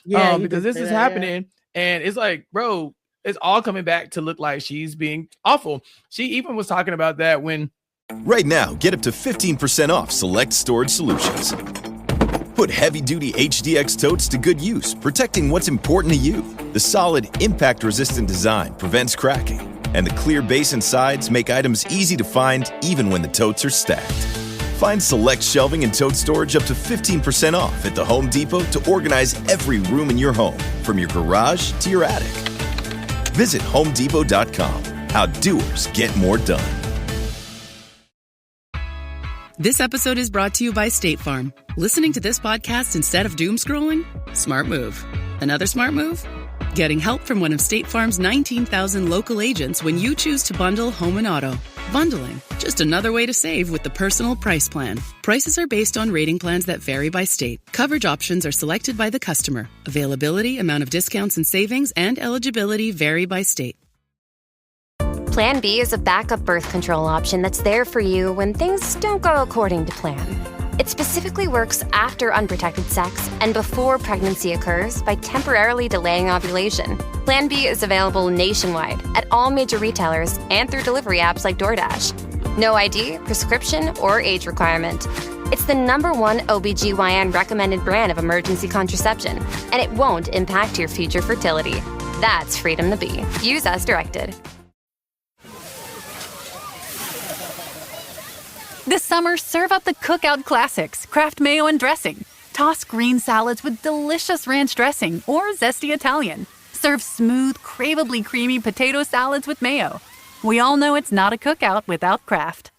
Yeah, because this is happening, and it's like, bro, it's all coming back to look like she's being awful. She even was talking about that when. Right now, get up to 15% off select storage solutions. Put heavy-duty HDX totes to good use, protecting what's important to you. The solid, impact-resistant design prevents cracking, and the clear base and sides make items easy to find even when the totes are stacked. Find select shelving and tote storage up to 15% off at the Home Depot to organize every room in your home, from your garage to your attic. Visit HomeDepot.com. How doers get more done. This episode is brought to you by State Farm. Listening to this podcast instead of doom scrolling? Smart move. Another smart move? Getting help from one of State Farm's 19,000 local agents when you choose to bundle home and auto. Bundling, just another way to save with the Personal Price Plan. Prices are based on rating plans that vary by state. Coverage options are selected by the customer. Availability, amount of discounts and savings, and eligibility vary by state. Plan B is a backup birth control option that's there for you when things don't go according to plan. It specifically works after unprotected sex and before pregnancy occurs by temporarily delaying ovulation. Plan B is available nationwide at all major retailers and through delivery apps like DoorDash. No ID, prescription, or age requirement. It's the #1 OBGYN recommended brand of emergency contraception, and it won't impact your future fertility. That's freedom to be. Use as directed. This summer, serve up the Cookout Classics, Kraft Mayo and Dressing. Toss green salads with delicious ranch dressing or zesty Italian. Serve smooth, craveably creamy potato salads with mayo. We all know it's not a cookout without Kraft.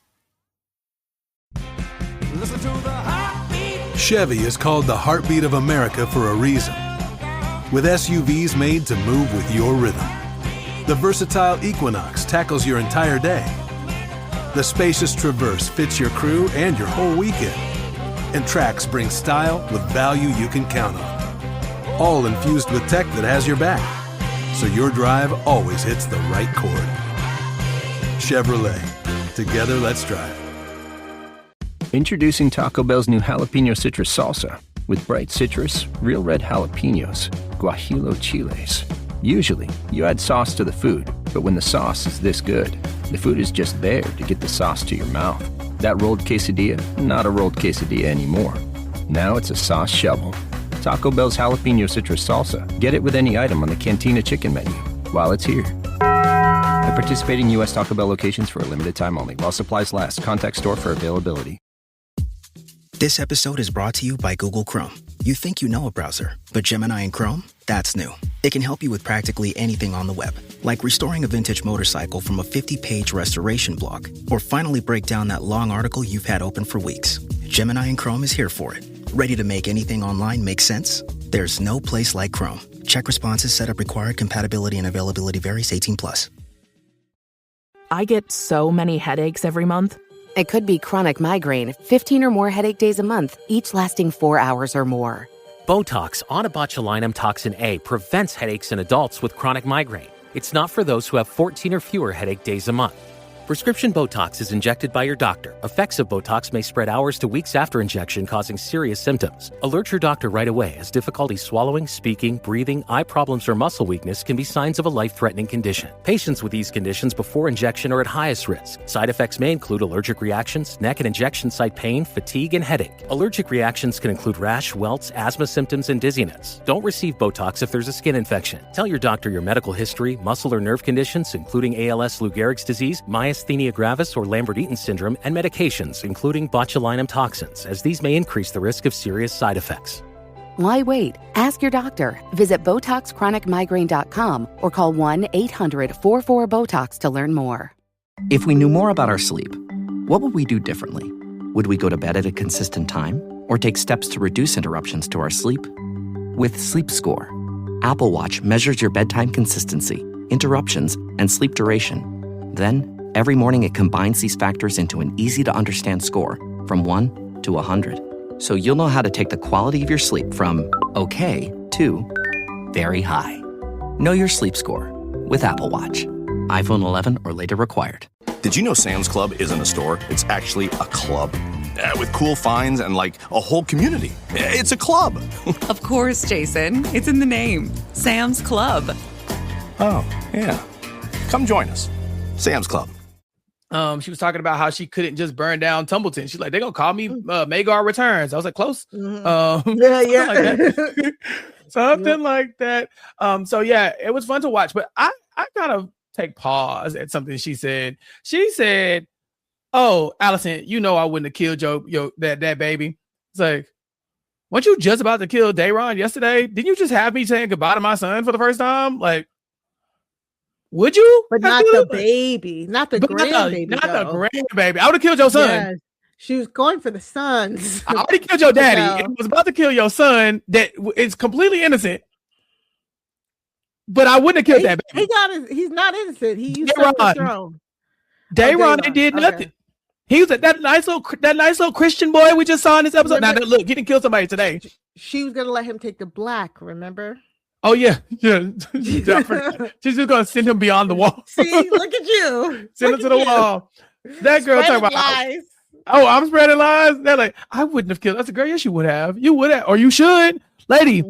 Chevy is called the heartbeat of America for a reason. With SUVs made to move with your rhythm. The versatile Equinox tackles your entire day. The spacious Traverse fits your crew and your whole weekend. And Trax brings style with value you can count on. All infused with tech that has your back, so your drive always hits the right chord. Chevrolet. Together, let's drive. Introducing Taco Bell's new Jalapeno Citrus Salsa. With bright citrus, real red jalapenos, guajillo chiles. Usually, you add sauce to the food, but when the sauce is this good, the food is just there to get the sauce to your mouth. That rolled quesadilla, not a rolled quesadilla anymore. Now it's a sauce shovel. Taco Bell's Jalapeno Citrus Salsa. Get it with any item on the Cantina Chicken menu while it's here. At participating U.S. Taco Bell locations for a limited time only. While supplies last. Contact store for availability. This episode is brought to you by Google Chrome. You think you know a browser, but Gemini and Chrome? That's new. It can help you with practically anything on the web, like restoring a vintage motorcycle from a 50-page restoration blog, or finally break down that long article you've had open for weeks. Gemini and Chrome is here for it. Ready to make anything online make sense? There's no place like Chrome. Check responses, setup required, compatibility and availability varies, 18+. I get so many headaches every month. It could be chronic migraine, 15 or more headache days a month, each lasting 4 hours or more. Botox, onabotulinum toxin A, prevents headaches in adults with chronic migraine. It's not for those who have 14 or fewer headache days a month. Prescription Botox is injected by your doctor. Effects of Botox may spread hours to weeks after injection, causing serious symptoms. Alert your doctor right away, as difficulty swallowing, speaking, breathing, eye problems, or muscle weakness can be signs of a life-threatening condition. Patients with these conditions before injection are at highest risk. Side effects may include allergic reactions, neck and injection site pain, fatigue, and headache. Allergic reactions can include rash, welts, asthma symptoms, and dizziness. Don't receive Botox if there's a skin infection. Tell your doctor your medical history, muscle or nerve conditions, including ALS, Lou Gehrig's disease, myasthenia gravis, or Lambert-Eaton syndrome, and medications, including botulinum toxins, as these may increase the risk of serious side effects. Why wait? Ask your doctor. Visit BotoxChronicMigraine.com or call 1-800-44-BOTOX to learn more. If we knew more about our sleep, what would we do differently? Would we go to bed at a consistent time or take steps to reduce interruptions to our sleep? With Sleep Score, Apple Watch measures your bedtime consistency, interruptions, and sleep duration. Then, every morning it combines these factors into an easy-to-understand score from 1 to 100. So you'll know how to take the quality of your sleep from okay to very high. Know your sleep score with Apple Watch. iPhone 11 or later required. Did you know Sam's Club isn't a store? It's actually a club. With cool finds and like a whole community. It's a club. Of course, Jason. It's in the name. Sam's Club. Oh, yeah. Come join us. Sam's Club. She was talking about how she couldn't just burn down Tumbleton. She's like, they're gonna call me Magar Returns. I was like, close. Something like that. So yeah, it was fun to watch. But I kind of take pause at something she said. She said, "Oh, Allison, you know I wouldn't have killed that baby." It's like, weren't you just about to kill Dayron yesterday? Didn't you just have me saying goodbye to my son for the first time? Like, would you? But not the baby, not the grandbaby. Not the grandbaby. I would have killed your son. Yes. She was going for the sons. I already killed your daddy. And I was about to kill your son that is completely innocent. But I wouldn't have killed that baby. He's not innocent. He used the throne. Dayron did nothing. He was that nice little Christian boy we just saw in this episode. Remember, now look, he didn't kill somebody today. She was gonna let him take the black, remember? Oh yeah. She's just gonna send him beyond the wall. See, look at you. Send him to the wall. That girl talking about lies. Oh, I'm spreading lies. They're like, I wouldn't have killed. That's a girl. Yes, you would have. You would have, or you should, lady.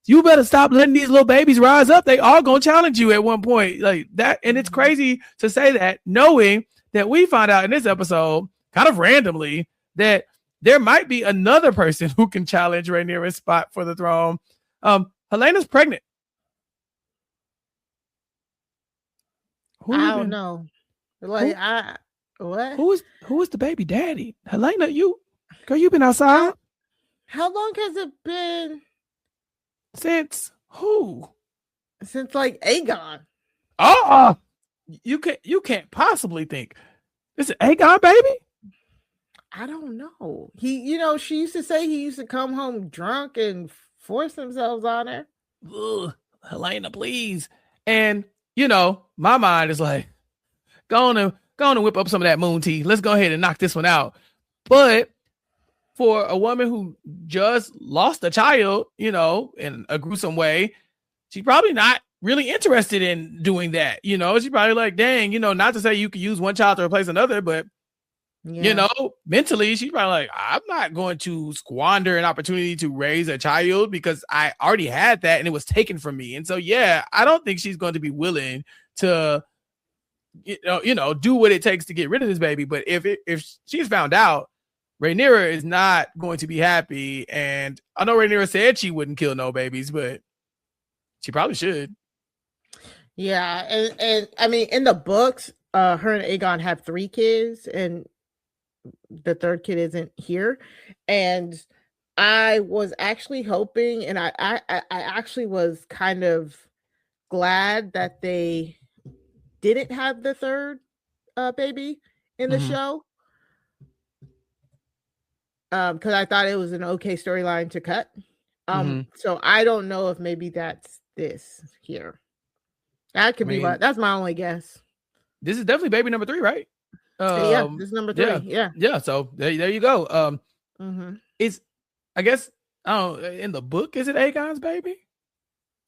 You better stop letting these little babies rise up. They all gonna challenge you at one point, like that. And it's crazy to say that, knowing that we find out in this episode, kind of randomly, that there might be another person who can challenge Rhaenyra's spot for the throne. Helena's pregnant. I don't know. Like what? Who is the baby daddy? Helena, you've been outside. How long has it been? Since who? Since like Aegon. You can't possibly think this is Aegon, baby. I don't know. She used to say he used to come home drunk and force themselves on her. Ugh, Helena, please. And my mind is like, go on and whip up some of that moon tea. Let's go ahead and knock this one out. But for a woman who just lost a child, in a gruesome way, she's probably not really interested in doing that. She's probably like, dang, not to say you could use one child to replace another, but mentally, she's probably like, I'm not going to squander an opportunity to raise a child because I already had that and it was taken from me. And so, yeah, I don't think she's going to be willing to, do what it takes to get rid of this baby. But if she's found out, Rhaenyra is not going to be happy. And I know Rhaenyra said she wouldn't kill no babies, but she probably should. Yeah. And I mean, in the books, her and Aegon have 3 kids, and the third kid isn't here. And I was actually hoping, and I actually was kind of glad that they didn't have the third baby in the show. Because I thought it was an okay storyline to cut. So I don't know if maybe that's this here. That could be that's my only guess. this is definitely baby number 3, right? Yeah, this is number 3. Yeah. So there you go. It's, I guess, in the book, is it Aegon's baby?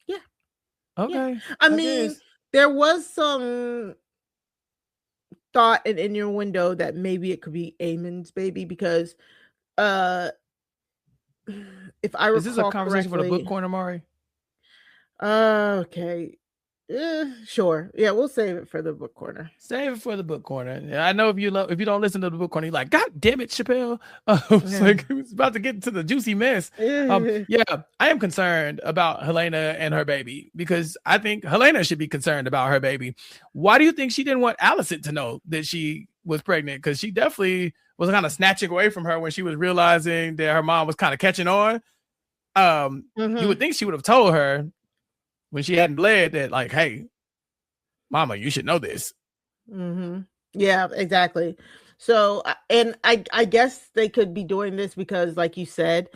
Yeah. Okay. Yeah. I mean, there was some thought in your window that maybe it could be Aemon's baby because, if I recall, is this a conversation for the book corner, Mari? Okay. Sure. Yeah, we'll save it for the book corner. Save it for the book corner. Yeah, I know if you don't listen to the book corner, you're like, God damn it, Chappell. It's like it's about to get into the juicy mess. Yeah, I am concerned about Helena and her baby because I think Helena should be concerned about her baby. Why do you think she didn't want Alicent to know that she was pregnant? Because she definitely was kind of snatching away from her when she was realizing that her mom was kind of catching on. You would think she would have told her when she hadn't bled that, like, hey, mama, you should know this. Yeah, exactly. So, and I guess they could be doing this because, like you said,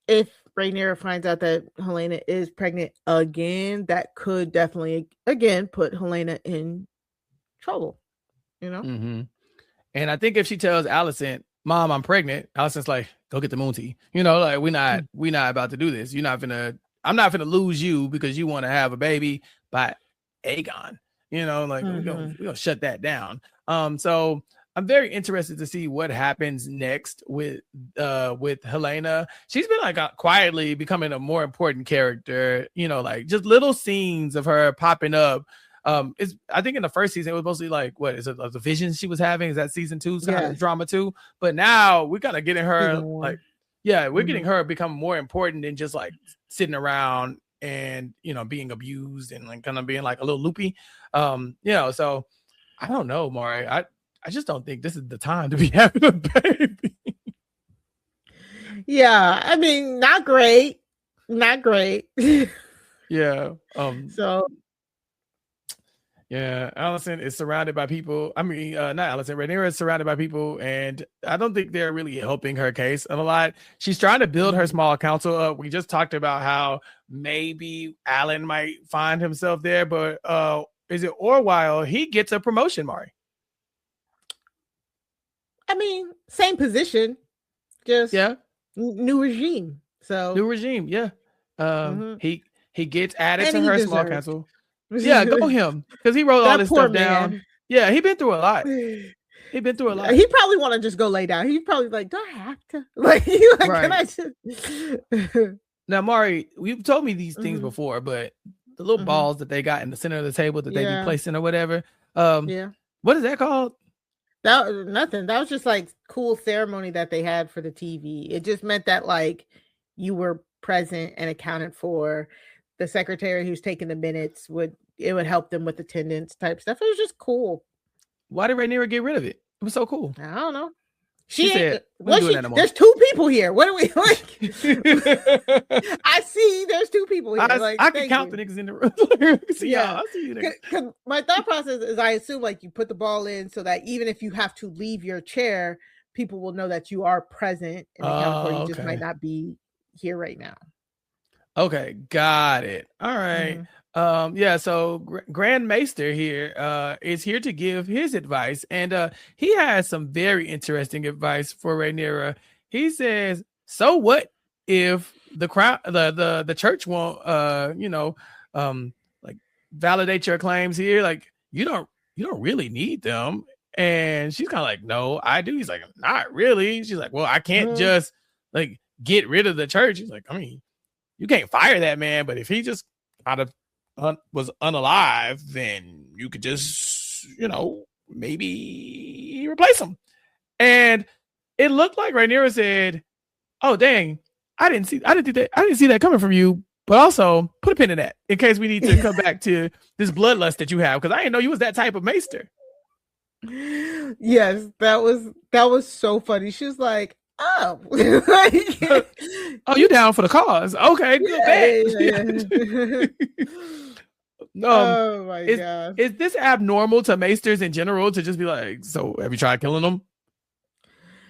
if Rhaenyra finds out that Helena is pregnant again, that could definitely, again, put Helena in trouble, you know? And I think if she tells Alicent, Mom, I'm pregnant, Alicent's like, go get the moon tea. You know, like, we're not about to do this. I'm not gonna lose you because you want to have a baby by Aegon. You know, like we're gonna shut that down. So I'm very interested to see what happens next with Helena. She's been like quietly becoming a more important character. You know, like just little scenes of her popping up. I think in the first season it was mostly like what is it, the visions she was having? Is that season 2 kind of drama too? But now we're kind of getting her like. Yeah, we're getting her become more important than just like sitting around and, you know, being abused and like kind of being like a little loopy. You know, so I don't know, Mari. I just don't think this is the time to be having a baby. Yeah, I mean, not great. Yeah. So yeah, Alicent is surrounded by people. I mean, not Alicent. Rhaenyra is surrounded by people, and I don't think they're really helping her case a lot. She's trying to build her small council up. We just talked about how maybe Alan might find himself there, but is it Orwell? He gets a promotion, Mari. I mean, same position, just new regime. So new regime, yeah. He gets added And to he her small deserves. council. Yeah, go him because he wrote all That this poor stuff down. man. Yeah, he been through a lot. He probably want to just go lay down. He's probably like, do I have to? Like, can I just? Now, Mari, you've told me these things before, but the little balls that they got in the center of the table that they be placing or whatever. What is that called? That was nothing. That was just like cool ceremony that they had for the TV. It just meant that like you were present and accounted for. The secretary who's taking the minutes would help them with attendance type stuff. It was just cool. Why did Rhaenyra get rid of it? It was so cool. I don't know. She said, there's 2 people here. What are we like? I see there's 2 people here. I can count the niggas in the room. Yeah, I see you niggas. Because my thought process is I assume like you put the ball in so that even if you have to leave your chair, people will know that you are present and account for. You just might not be here right now. Okay, got it. All right. So Grand Maester here is here to give his advice, and he has some very interesting advice for Rhaenyra. He says, so what if the crown the church won't like validate your claims here? Like you don't really need them. And she's kind of like, no, I do. He's like, not really. She's like, well, I can't just like get rid of the church. He's like, I mean, you can't fire that man, but if he just was unalive, then you could just, maybe replace him. And it looked like Rhaenyra said, "Oh dang, I didn't see that coming from you." But also put a pin in that in case we need to come back to this bloodlust that you have, because I didn't know you was that type of maester. Yes, that was so funny. She was like, "Oh, oh, you down for the cause? Okay, good. Yeah. Oh my god, is this abnormal to maesters in general to just be like, so have you tried killing them?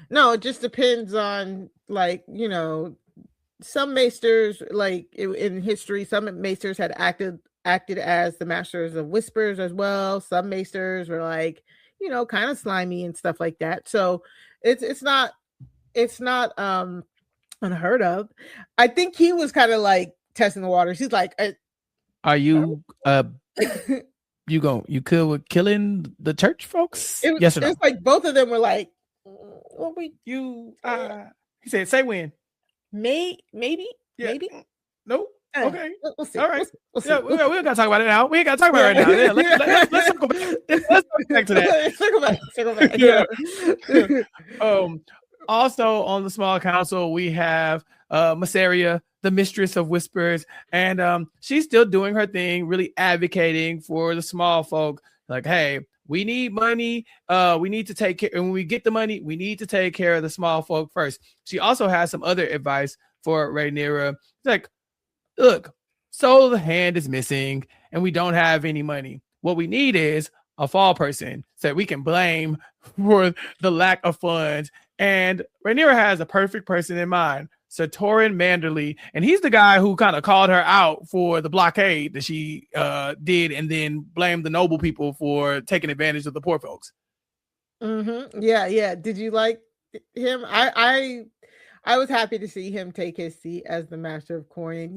No, it just depends on some maesters, like in history, some maesters had acted acted as the masters of whispers as well. Some maesters were like, kind of slimy and stuff like that. So it's not unheard of. I think he was kind of like testing the waters. He's like, are you you cool with killing the church folks? Yes or no? It's like both of them were like, what we he said, say when. Maybe. Nope. Okay. We'll see. All right. We'll see. Yeah, we ain't gotta talk about it now. We ain't gotta talk about it right now. Yeah, let's circle back. Let's go back to that. Circle back. Yeah. Also on the small council, we have Maester, the mistress of whispers, and she's still doing her thing, really advocating for the small folk. Like, hey, we need money. We need to take care. And when we get the money, we need to take care of the small folk first. She also has some other advice for Rhaenyra. It's like, look, so the hand is missing and we don't have any money. What we need is a fall person so that we can blame for the lack of funds. And Rhaenyra has a perfect person in mind, Sir Torrhen Manderly. And he's the guy who kind of called her out for the blockade that she did and then blamed the noble people for taking advantage of the poor folks. Mm-hmm. Yeah. Did you like him? I was happy to see him take his seat as the master of coin.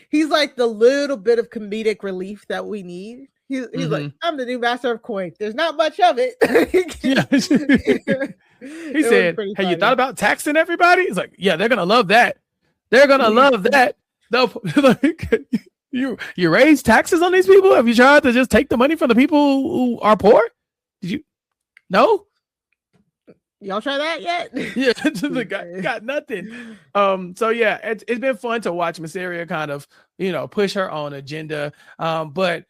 He's like the little bit of comedic relief that we need. He's like, I'm the new master of coin. There's not much of it. He said, hey, you thought about taxing everybody? He's like, yeah, they're going to love that. They're going to love that. Like, you raise taxes on these people? Have you tried to just take the money from the people who are poor? Did you? No? Y'all try that yet? Yeah, got nothing. So yeah, it's been fun to watch Maester kind of, push her own agenda. But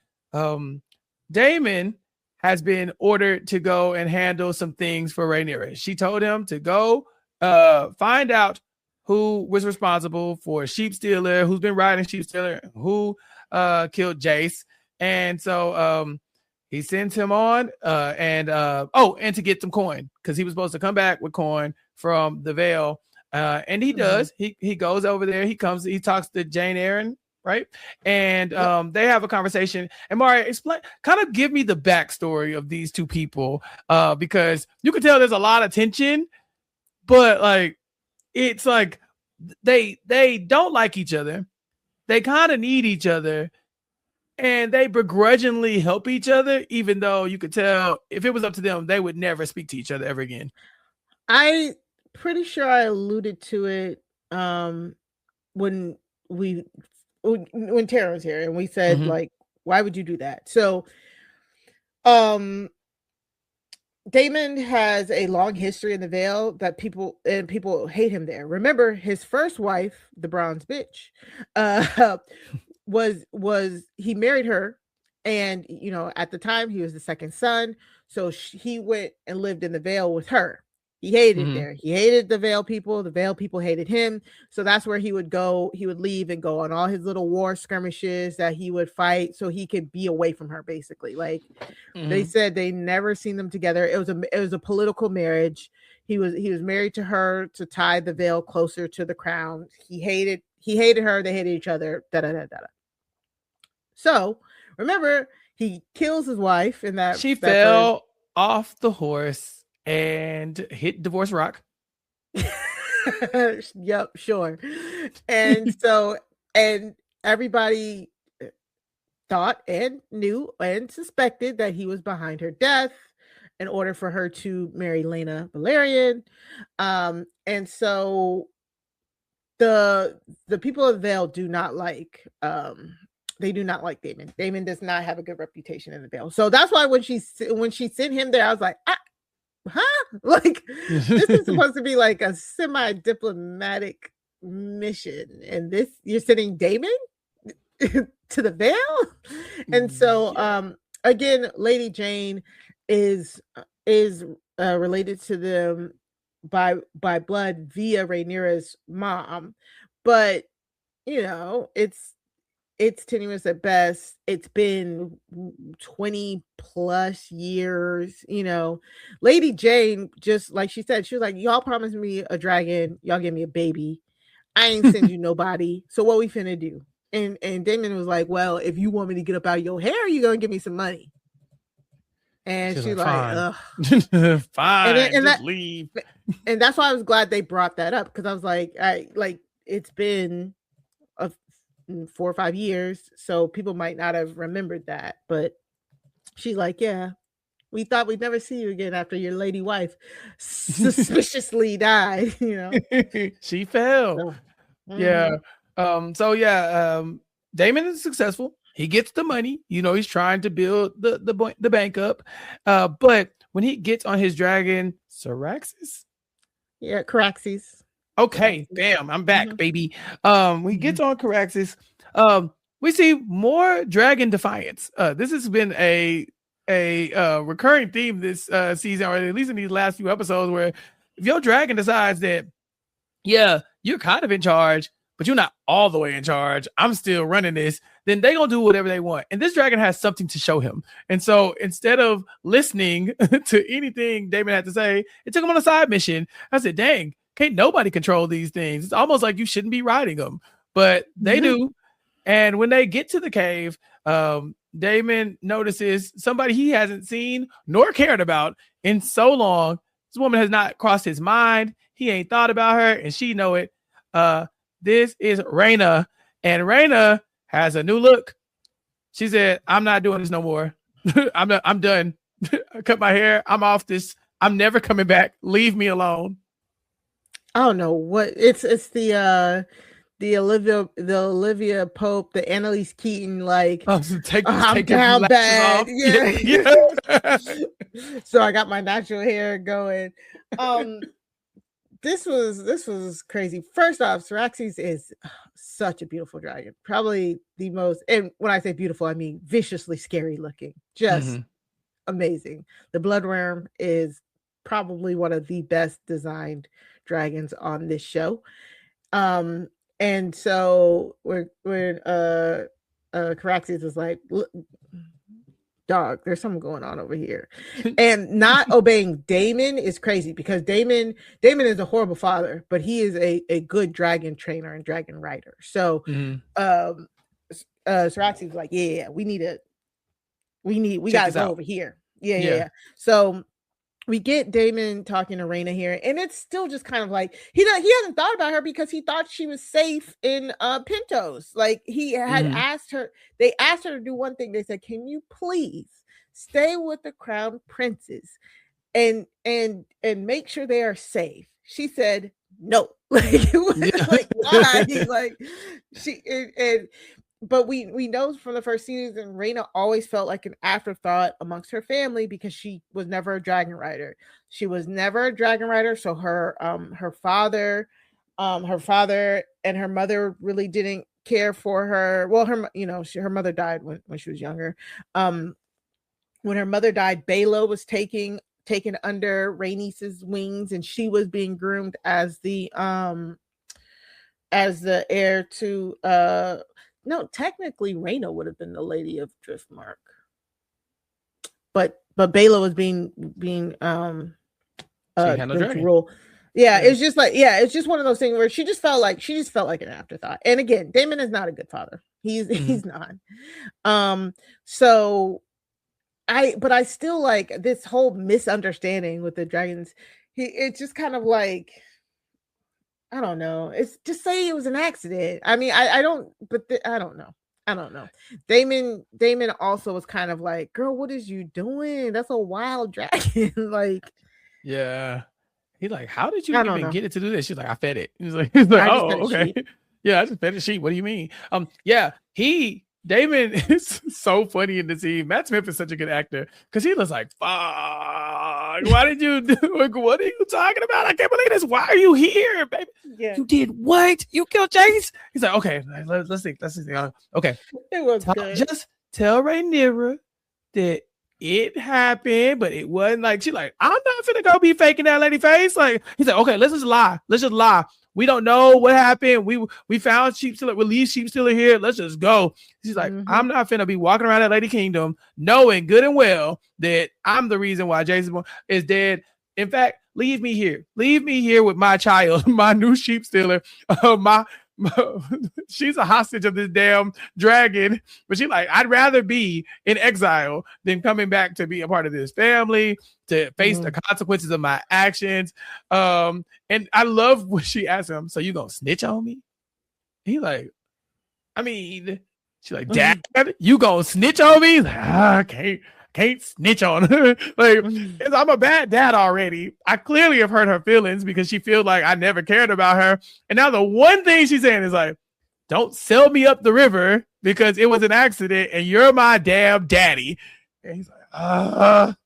Daemon has been ordered to go and handle some things for Rhaenyra. She told him to go find out who was responsible for Sheep Stealer, who's been riding Sheep Stealer, who killed Jace. And so he sends him on and to get some coin, because he was supposed to come back with coin from the Vale. And he does. He goes over there. He talks to Jane Eyre, right? And they have a conversation. And Mari, give me the backstory of these two people, because you can tell there's a lot of tension, but like it's like they don't like each other. They kind of need each other. And they begrudgingly help each other, even though you could tell if it was up to them, they would never speak to each other ever again. I pretty sure I alluded to it when Tara was here and we said, like, why would you do that? So Daemon has a long history in the Vale that people hate him there. Remember, his first wife, the bronze bitch, was he married her, and at the time he was the second son, so he went and lived in the Vale with her. He hated it there. He hated the Vale people. The Vale people hated him. So that's where he would go. He would leave and go on all his little war skirmishes that he would fight so he could be away from her, basically. Like they said, they never seen them together. It was a political marriage. He was married to her to tie the Vale closer to the crown. He hated her. They hated each other. So remember, he kills his wife in that. She fell off the horse and hit Divorce Rock. Yep, sure. And so, and everybody thought and knew and suspected that he was behind her death in order for her to marry Laena Velaryon. And so the people of the Vale do not like Daemon. Daemon does not have a good reputation in the Vale. So that's why when she sent him there, I was like, like this is supposed to be like a semi-diplomatic mission, and this you're sending Daemon to the Vale. And so again, Lady Jane is related to them by blood via Rhaenyra's mom, but it's tenuous at best. It's been 20 plus years, Lady Jane, just like she said, she was like, y'all promised me a dragon, y'all give me a baby. I ain't send you nobody. So what we finna do? And Damon was like, well, if you want me to get up out of your hair, you're gonna give me some money. And she's like, ugh. Fine, and just leave. And that's why I was glad they brought that up, because I was like, it's been 4 or 5 years, so people might not have remembered that. But she's like, yeah, we thought we'd never see you again after your lady wife suspiciously died. She fell. Yeah. Damon is successful. He gets the money. He's trying to build the bank up. But when he gets on his dragon, Caraxes? Yeah, Caraxes. Okay, bam, I'm back, baby. When he gets on Caraxes, we see more dragon defiance. This has been a recurring theme this season, or at least in these last few episodes, where if your dragon decides that, yeah, you're kind of in charge, but you're not all the way in charge, I'm still running this, then they're going to do whatever they want. And this dragon has something to show him. And so instead of listening to anything Damon had to say, it took him on a side mission. I said, dang, can't nobody control these things. It's almost like you shouldn't be riding them, but they do. And when they get to the cave, Damon notices somebody he hasn't seen nor cared about in so long. This woman has not crossed his mind. He ain't thought about her, and she know it. This is Rhaena, and Rhaena has a new look. She said, I'm not doing this no more. I'm done. I cut my hair. I'm off this. I'm never coming back. Leave me alone. I don't know what it's the Olivia Pope, the Annalise Keaton, like, I'm down bad. Yeah. So I got my natural hair going. This was crazy. First off, Caraxes is such a beautiful dragon. Probably the most, and when I say beautiful, I mean viciously scary looking. Just amazing. The Bloodworm is probably one of the best designed dragons on this show. And so when Caraxes is like, dog, there's something going on over here. And not obeying Damon is crazy, because Damon is a horrible father, but he is a good dragon trainer and dragon rider. So Caraxes is like, yeah, we gotta go over here. Yeah. So we get Damon talking to Rhaena here, and it's still just kind of like he hasn't thought about her, because he thought she was safe in Pintos. Like, he had asked her, they asked her to do one thing. They said, can you please stay with the crown princes and make sure they are safe? She said no. Like, why? Like, but we know from the first season, Rhaena always felt like an afterthought amongst her family, because she was never a dragon rider. So her father and her mother really didn't care for her. Well, her mother died when she was younger. When her mother died, Baela was taken under Rhaenys's wings, and she was being groomed as the heir to no, technically Rhaena would have been the Lady of Driftmark, but Baela was being rule. It's just like, it's just one of those things where she just felt like an afterthought. And again, Damon is not a good father. He's not. So I still like this whole misunderstanding with the dragons. It's just kind of like, I don't know. It's just say it was an accident. I mean, I don't know. Damon also was kind of like, girl, what is you doing? That's a wild dragon. Like, yeah. He's like, how did you even get it to do this? She's like, I fed it. He's like, oh, okay. Yeah, I just fed a sheep. What do you mean? Damon is so funny in the scene. Matt Smith is such a good actor, because he was like, fuck, why did you do it? What are you talking about? I can't believe this. Why are you here, baby? Yeah. You did what? You killed Jace? He's like, okay, let's think. Okay. It was good. Just tell Rhaenyra that it happened, but it wasn't like, she's like, I'm not finna go be faking that lady face. Like, he's like, okay, let's just lie. We don't know what happened. We found sheep stealer, released sheep stealer here. Let's just go. She's like, I'm not finna be walking around that Lady Kingdom knowing good and well that I'm the reason why Jason is dead. In fact, leave me here. Leave me here with my child, my new sheep stealer, my she's a hostage of this damn dragon, but she's like, I'd rather be in exile than coming back to be a part of this family, to face the consequences of my actions. And I love when she asked him, so you gonna snitch on me? He like, I mean, she's like, Dad, you gonna snitch on me? Like, I can't snitch on her. Like, I'm a bad dad already. I clearly have hurt her feelings because she feels like I never cared about her. And now the one thing she's saying is like, don't sell me up the river because it was an accident and you're my damn daddy. And he's like,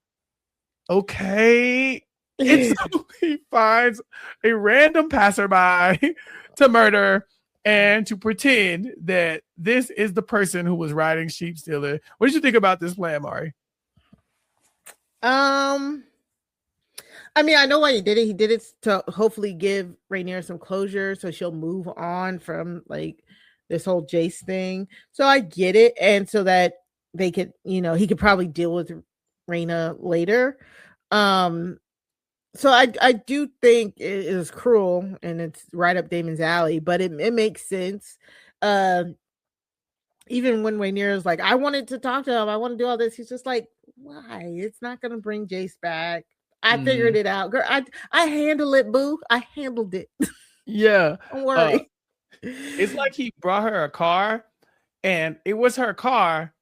okay. And so he finds a random passerby to murder and to pretend that this is the person who was riding Sheep Stealer. What did you think about this plan, Mari? I mean, I know why he did it. He did it to hopefully give Rhaenyra some closure so she'll move on from like this whole Jace thing. So I get it. And so that they could, he could probably deal with Rhaena later. So I do think it is cruel and it's right up Daemon's alley, but it makes sense. Even when Rhaenyra's like, I wanted to talk to him, I want to do all this, he's just like, why? It's not gonna bring Jace back. I figured it out, girl. I handled it, boo. I handled it. Yeah, don't worry. It's like he brought her a car, and it was her car,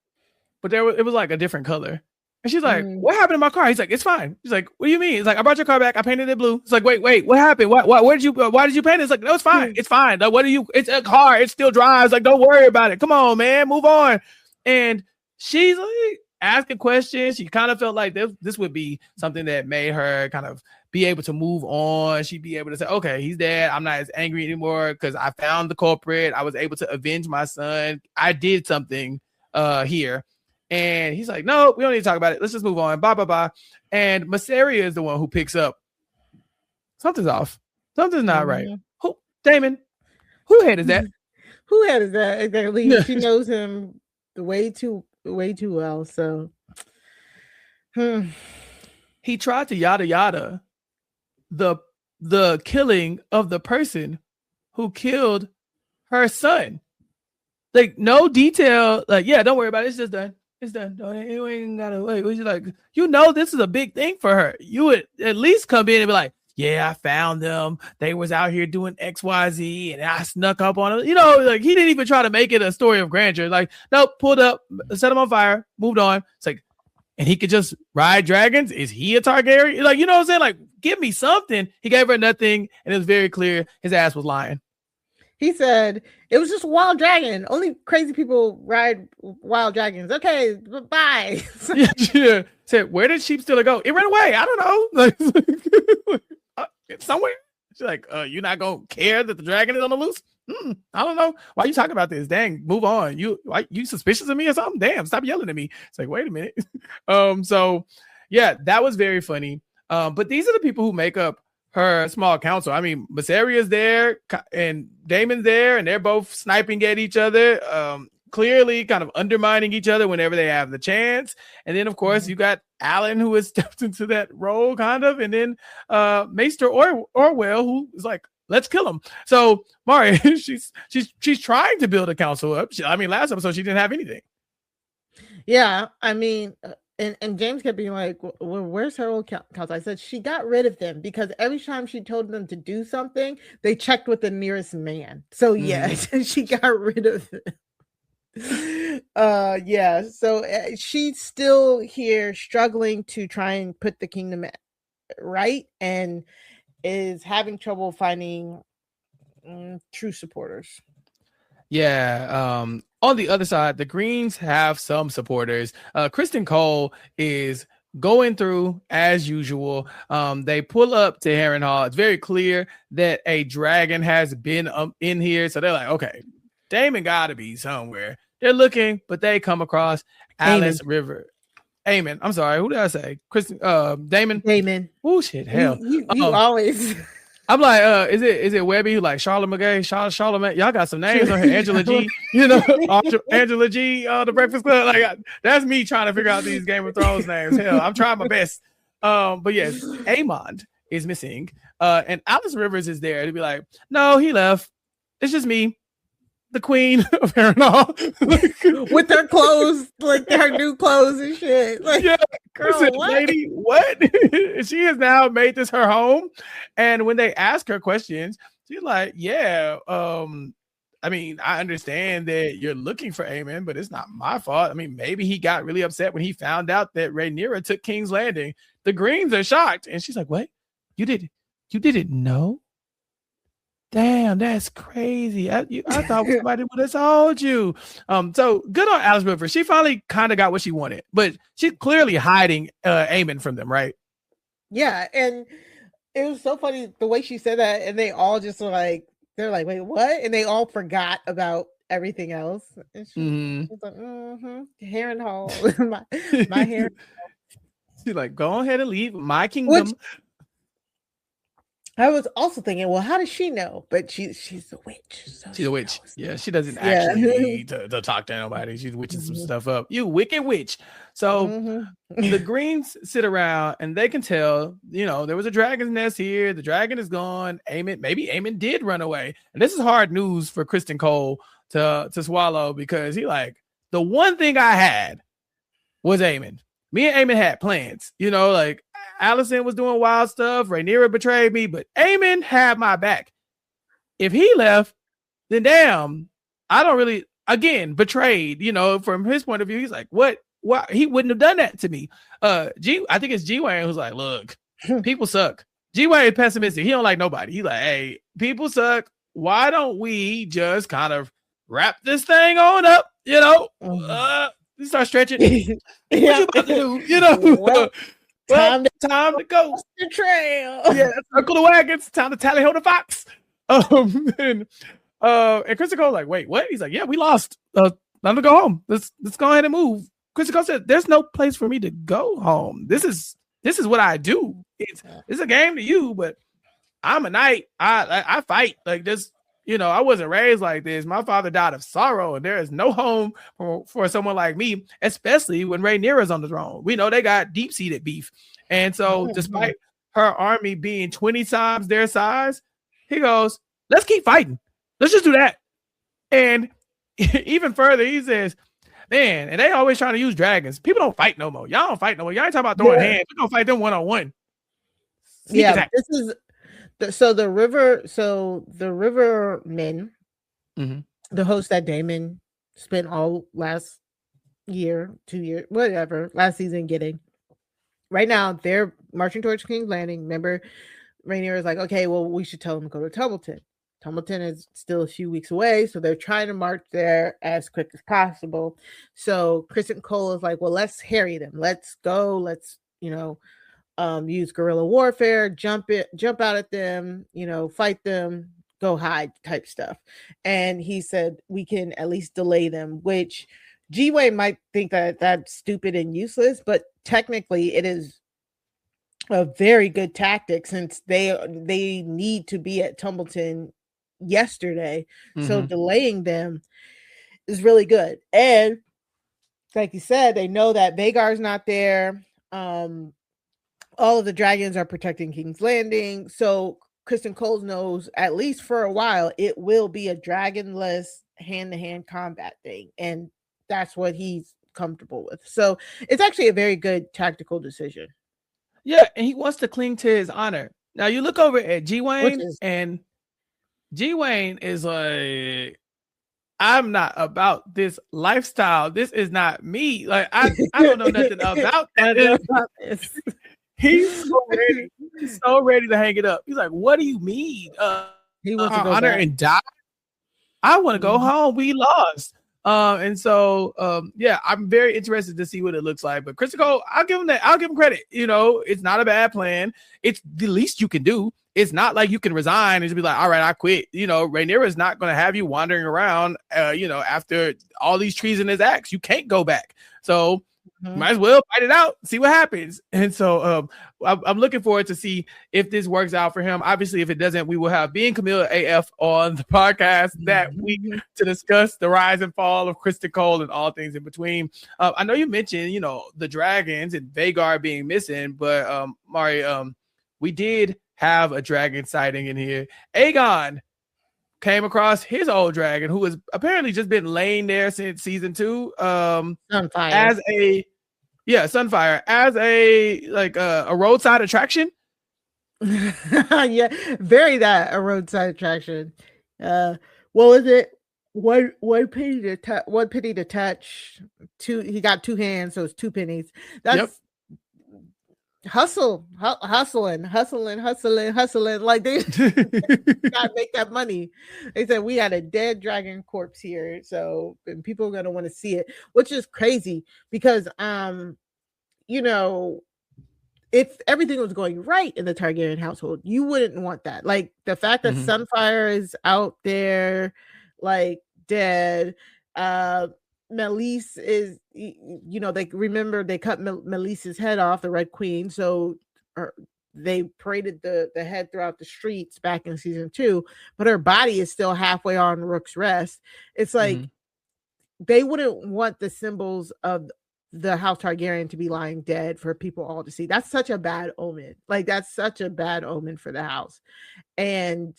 but it was like a different color. And she's like, what happened to my car? He's like, it's fine. He's like, what do you mean? He's like, I brought your car back. I painted it blue. It's like, wait, what happened? Why did you paint it? It's like, no, it's fine. It's fine. Like, it's a car. It still drives. Like, don't worry about it. Come on, man. Move on. And she's like asking questions. She kind of felt like this would be something that made her kind of be able to move on. She'd be able to say, okay, he's dead. I'm not as angry anymore because I found the culprit. I was able to avenge my son. I did something here. And he's like, no, we don't need to talk about it. Let's just move on. Bye, bye, bye. And Maester is the one who picks up. Something's off. Something's not right. Who, Daemon, who head is that? Who head is that? Exactly. Yeah. She knows him way too well. So he tried to yada the killing of the person who killed her son. Like, no detail. Like, yeah, don't worry about it. It's just done. It's done. You ain't gotta wait. She's like, this is a big thing for her. You would at least come in and be like, yeah, I found them. They was out here doing XYZ and I snuck up on them. Like he didn't even try to make it a story of grandeur. Like, nope, pulled up, set him on fire, moved on. It's like, and he could just ride dragons. Is he a Targaryen? Like, you know what I'm saying? Like, give me something. He gave her nothing, and it was very clear his ass was lying. He said, it was just a wild dragon. Only crazy people ride wild dragons. Okay, bye. Yeah. Said, where did Sheep Stealer go? It ran away. I don't know. Like, somewhere. She's like, you not going to care that the dragon is on the loose? I don't know. Why are you talking about this? Dang, move on. You suspicious of me or something? Damn, stop yelling at me. It's like, wait a minute. So, yeah, that was very funny. But these are the people who make up her small council. I mean, Myseria's there and Daemon's there, and they're both sniping at each other, clearly kind of undermining each other whenever they have the chance. And then, of course, you got Alan, who has stepped into that role, kind of, and then Maester Orwell, who is like, let's kill him. So, Mari, she's trying to build a council up. Last episode she didn't have anything. Yeah, I mean. And James kept being like, well, where's her old council? I said she got rid of them because every time she told them to do something, they checked with the nearest man. So she got rid of them. So she's still here struggling to try and put the kingdom right and is having trouble finding true supporters. Yeah. On the other side, the Greens have some supporters. Kristen Cole is going through as usual. They pull up to Harrenhal. It's very clear that a dragon has been in here. So they're like, okay, Daemon got to be somewhere. They're looking, but they come across Alice River. Aemon. I'm sorry. Who did I say? Kristen, Daemon. Daemon. Oh, shit. Hell. You always... I'm like, is it Webby, like Charlotte McGay, Charlotte? Y'all got some names on here. Angela G, Angela G, The Breakfast Club. Like that's me trying to figure out these Game of Thrones names. Hell, I'm trying my best. But yes, Aemond is missing, and Alice Rivers is there to be like, no, he left. It's just me. the queen of Harrenhal with her clothes, like her new clothes and shit. Like, yeah, girl, listen, what? lady, what? She has now made this her home. And when they ask her questions, she's like, yeah, I mean, I understand that you're looking for Aemon, but it's not my fault. I mean, maybe he got really upset when he found out that Rhaenyra took King's Landing. The Greens are shocked. And she's like, what? You didn't know? Damn, that's crazy. I thought somebody would have told you. So good on Alice River. She finally kind of got what she wanted, but she's clearly hiding Aemon from them, right? Yeah, and it was so funny the way she said that, and they all just were like, they're like, wait, what? And they all forgot about everything else. And she was like, Harrenhal, my hair. She's like, go ahead and leave my kingdom. Which, I was also thinking, well, how does she know? But she's a witch. So she's a witch. Yeah, she doesn't actually need to talk to nobody. She's witching some stuff up. You wicked witch. So the Greens sit around and they can tell, there was a dragon's nest here. The dragon is gone. Maybe Aemon did run away. And this is hard news for Kristen Cole to swallow, because he like, the one thing I had was Aemon. Me and Aemon had plans, like Allison was doing wild stuff. Rhaenyra betrayed me, but Aemon had my back. If he left, then damn, I don't really, again, betrayed, from his point of view. He's like, what? He wouldn't have done that to me. I think it's G-Wayne who's like, look, people suck. G-Wayne is pessimistic. He don't like nobody. He's like, hey, people suck. Why don't we just kind of wrap this thing on up? You start stretching. What you about to do? Well, time to go. The trail. Yeah, circle the wagons. Time to tally ho the fox. And Kristen Cole's like, wait, what? He's like, yeah, we lost. Time to go home. Let's go ahead and move. Kristen Cole said, there's no place for me to go home. This is what I do. It's a game to you, but I'm a knight. I fight like this. I wasn't raised like this. My father died of sorrow, and there is no home for someone like me, especially when Rhaenyra's on the throne. We know they got deep-seated beef. And so despite her army being 20 times their size, he goes, let's keep fighting. Let's just do that. And even further, he says, man, and they always trying to use dragons. People don't fight no more. Y'all don't fight no more. Y'all ain't talking about throwing hands. We're going to fight them one-on-one. Yeah, this is... So the river men, the host that Daemon spent all last year, 2 years, whatever, last season getting. Right now, they're marching towards King's Landing. Remember, Rhaenyra is like, okay, well, we should tell them to go to Tumbleton. Tumbleton is still a few weeks away, so they're trying to march there as quick as possible. So Kristen Cole is like, well, let's harry them. Let's go. Let's, use guerrilla warfare, jump out at them, fight them, go hide type stuff. And he said, we can at least delay them, which G-Way might think that that's stupid and useless, but technically it is a very good tactic since they need to be at Tumbleton yesterday. So delaying them is really good. And like you said, they know that Vhagar's not there. All of the dragons are protecting King's Landing. So Kristen Cole knows, at least for a while, it will be a dragonless hand-to-hand combat thing. And that's what he's comfortable with. So it's actually a very good tactical decision. Yeah, and he wants to cling to his honor. Now you look over at G-Wayne, and G-Wayne is like, I'm not about this lifestyle. This is not me. Like, I don't know nothing about that. He's so ready to hang it up. He's like, what do you mean? He wants to go honor back and die. I want to go home. We lost. And so yeah, I'm very interested to see what it looks like. But Kristen Cole, I'll give him that. I'll give him credit. It's not a bad plan. It's the least you can do. It's not like you can resign and just be like, all right, I quit. Rhaenyra is not going to have you wandering around, after all these treasonous acts. You can't go back. So might as well fight it out, see what happens. And so I'm looking forward to see if this works out for him. Obviously, if it doesn't, we will have being Camilla AF on the podcast that week to discuss the rise and fall of Kristen Cole and all things in between. I know you mentioned, the dragons and Vhagar being missing, but Mari, we did have a dragon sighting in here. Aegon came across his old dragon, who has apparently just been laying there since season 2. Sunfire. As a Sunfire, as a roadside attraction. Yeah, very that a roadside attraction. What was it? One penny to touch. He got 2 hands, so it's 2 pennies. That's hustling. Like they gotta make that money. They said we had a dead dragon corpse here, so and people are gonna want to see it, which is crazy because if everything was going right in the Targaryen household, you wouldn't want that. Like the fact that Sunfire is out there, like dead. Meleese is, they cut Meleese's head off, the Red Queen. So they paraded the head throughout the streets back in season 2, but her body is still halfway on Rook's Rest. It's like they wouldn't want the symbols of the House Targaryen to be lying dead for people all to see. That's such a bad omen. Like that's such a bad omen for the house. And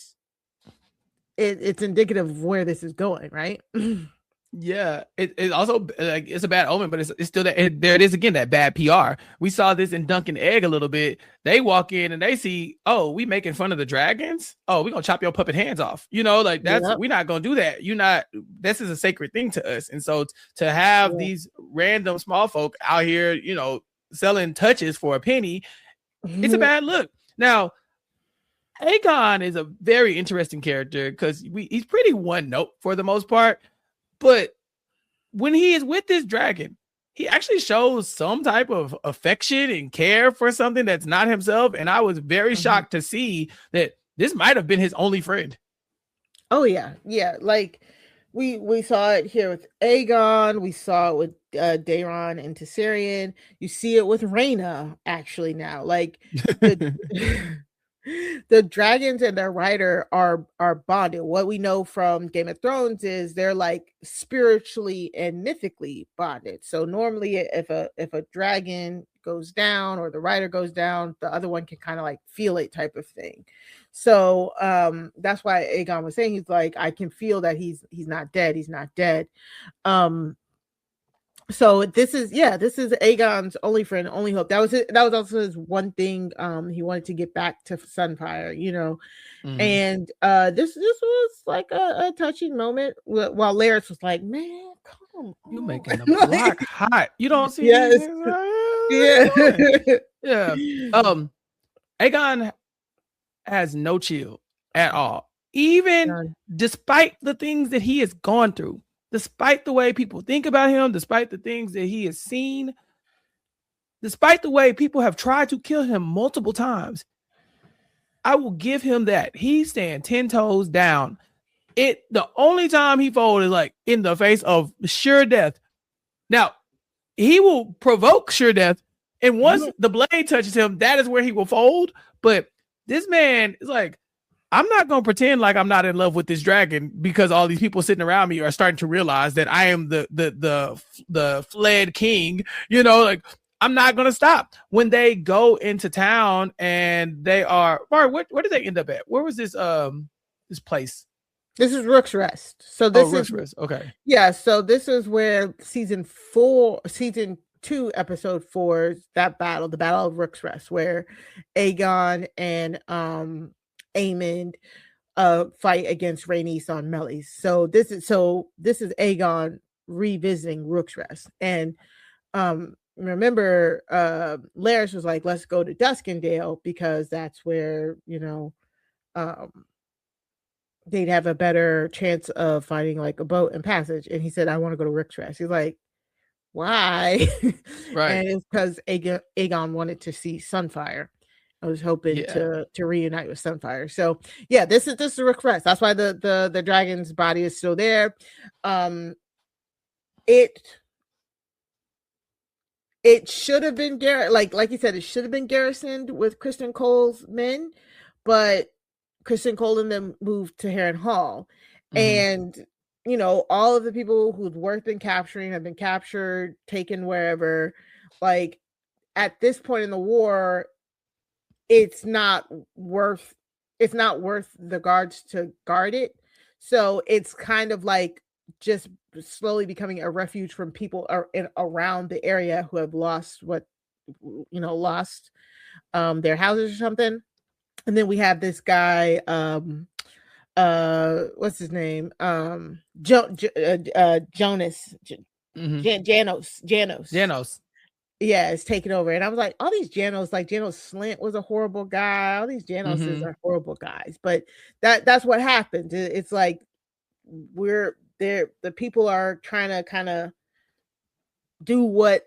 it's indicative of where this is going, right? Yeah, it also it's a bad omen, but it's still there it is again, that bad PR. We saw this in Dunk and Egg a little bit. They walk in and they see, oh, we making fun of the dragons. Oh, we're gonna chop your puppet hands off. Like that's we're not gonna do that. This is a sacred thing to us. And so to have these random small folk out here, selling touches for a penny, it's a bad look. Now, Aegon is a very interesting character because he's pretty one note for the most part. But when he is with this dragon, he actually shows some type of affection and care for something that's not himself. And I was very shocked to see that this might have been his only friend. Oh, yeah. Yeah. Like we saw it here with Aegon. We saw it with Daeron and Tessarion. You see it with Rhaena actually now. Like the dragons and their rider are bonded. What we know from Game of Thrones is they're like spiritually and mythically bonded. So normally if a dragon goes down or the rider goes down, the other one can kind of like feel it type of thing. So that's why Aegon was saying, he's like, I can feel that he's not dead. He's not dead. So this is Aegon's only friend, only hope. That was also his one thing. He wanted to get back to Sunfire, and this was like a touching moment while Larys was like, man, come on, you making the block hot. You don't see yeah. Aegon has no chill at all, even despite the things that he has gone through. Despite the way people think about him, despite the things that he has seen, despite the way people have tried to kill him multiple times, I will give him that. He's staying 10 toes down. The only time he folds is like in the face of sure death. Now, he will provoke sure death, and once the blade touches him, that is where he will fold. But this man is like, I'm not going to pretend like I'm not in love with this dragon because all these people sitting around me are starting to realize that I am the fled king. Like I'm not going to stop. When they go into town and they are, where did they end up at? Where was this place? This is Rook's Rest. So this is Rook's Rest. Okay. Yeah. So this is where season 2, episode 4, that battle, the Battle of Rook's Rest, where Aegon and Aemond fight against Rhaenys on Meleese. So this is Aegon revisiting Rook's Rest. And remember Larys was like, let's go to Duskendale because that's where they'd have a better chance of finding like a boat and passage. And he said, I want to go to Rook's Rest. He's like, why? Right. And it's because Aegon wanted to see Sunfire. I was hoping to reunite with Sunfire. So yeah, this is a request. That's why the dragon's body is still there. It should have been like you said, it should have been garrisoned with Kristen Cole's men, but Kristen Cole and them moved to Harrenhal. Hall. And all of the people who'd worked in capturing have been captured, taken wherever. Like at this point in the war, it's not worth the guards to guard it. So it's kind of like just slowly becoming a refuge from people around the area who have lost their houses or something. And then we have this guy, what's his name? Jonas. Janos. Yeah, it's taken over. And I was like, all these Janos, like Janos Slint was a horrible guy. All these Janoses are horrible guys. But that's what happened. It's like the people are trying to kind of do with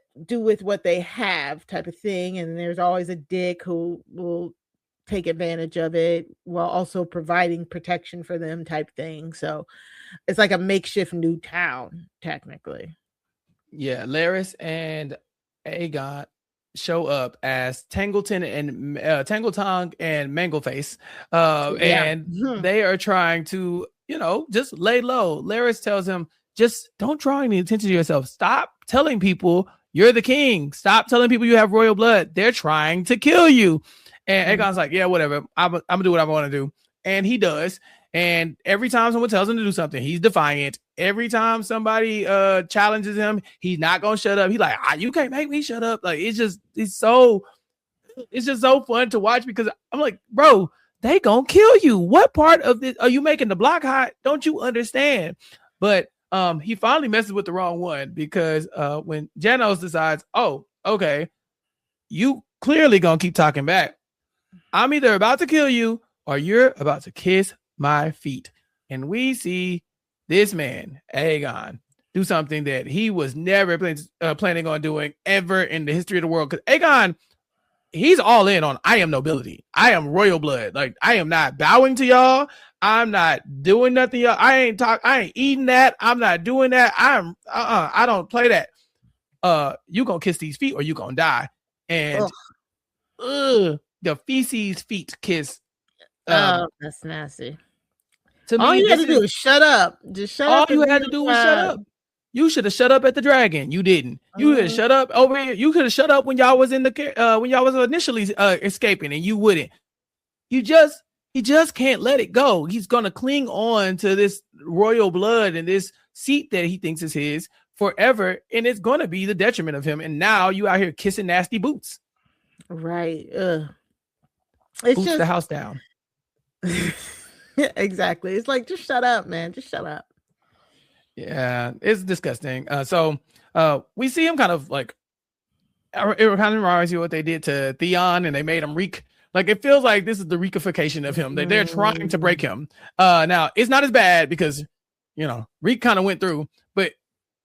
what they have type of thing. And there's always a dick who will take advantage of it while also providing protection for them type thing. So it's like a makeshift new town, technically. Yeah, Larys and Aegon show up as Tangleton and Tangletongue and Mangleface, and they are trying to, just lay low. Larys tells him, just don't draw any attention to yourself. Stop telling people you're the king. Stop telling people you have royal blood. They're trying to kill you. And Aegon's like, yeah, whatever. I'm gonna do what I want to do, and he does. And every time someone tells him to do something, he's defiant. Every time somebody challenges him, he's not gonna shut up. He's like, you can't make me shut up. Like it's just so fun to watch because I'm like, bro, they gonna kill you. What part of this are you making the block hot? Don't you understand? But he finally messes with the wrong one because when Janos decides, oh, okay, you clearly gonna keep talking back. I'm either about to kill you or you're about to kiss my feet. And we see this man, Aegon, do something that he was never planning on doing ever in the history of the world. Because Aegon, he's all in on I am nobility. I am royal blood. Like, I am not bowing to y'all. I'm not doing nothing, y'all. I ain't eating that. I'm not doing that. I don't play that. You gonna kiss these feet or you gonna die. And the feces feet kiss. That's nasty. To all me, you had to do is shut up. Just shut up. All you had to do was shut up. You should have shut up at the dragon. You didn't. You could have shut up over here. You could have shut up when y'all was in the when y'all was initially escaping, and you wouldn't. He just can't let it go. He's gonna cling on to this royal blood and this seat that he thinks is his forever, and it's gonna be the detriment of him. And now you out here kissing nasty boots. Right. It's just the house down. Exactly. It's like, just shut up, man. Just shut up. Yeah, it's disgusting. So we see him kind of like, it kind of reminds you what they did to Theon, and they made him reek. Like, it feels like this is the reekification of him. They're trying to break him. Now it's not as bad because, Reek kind of went through, but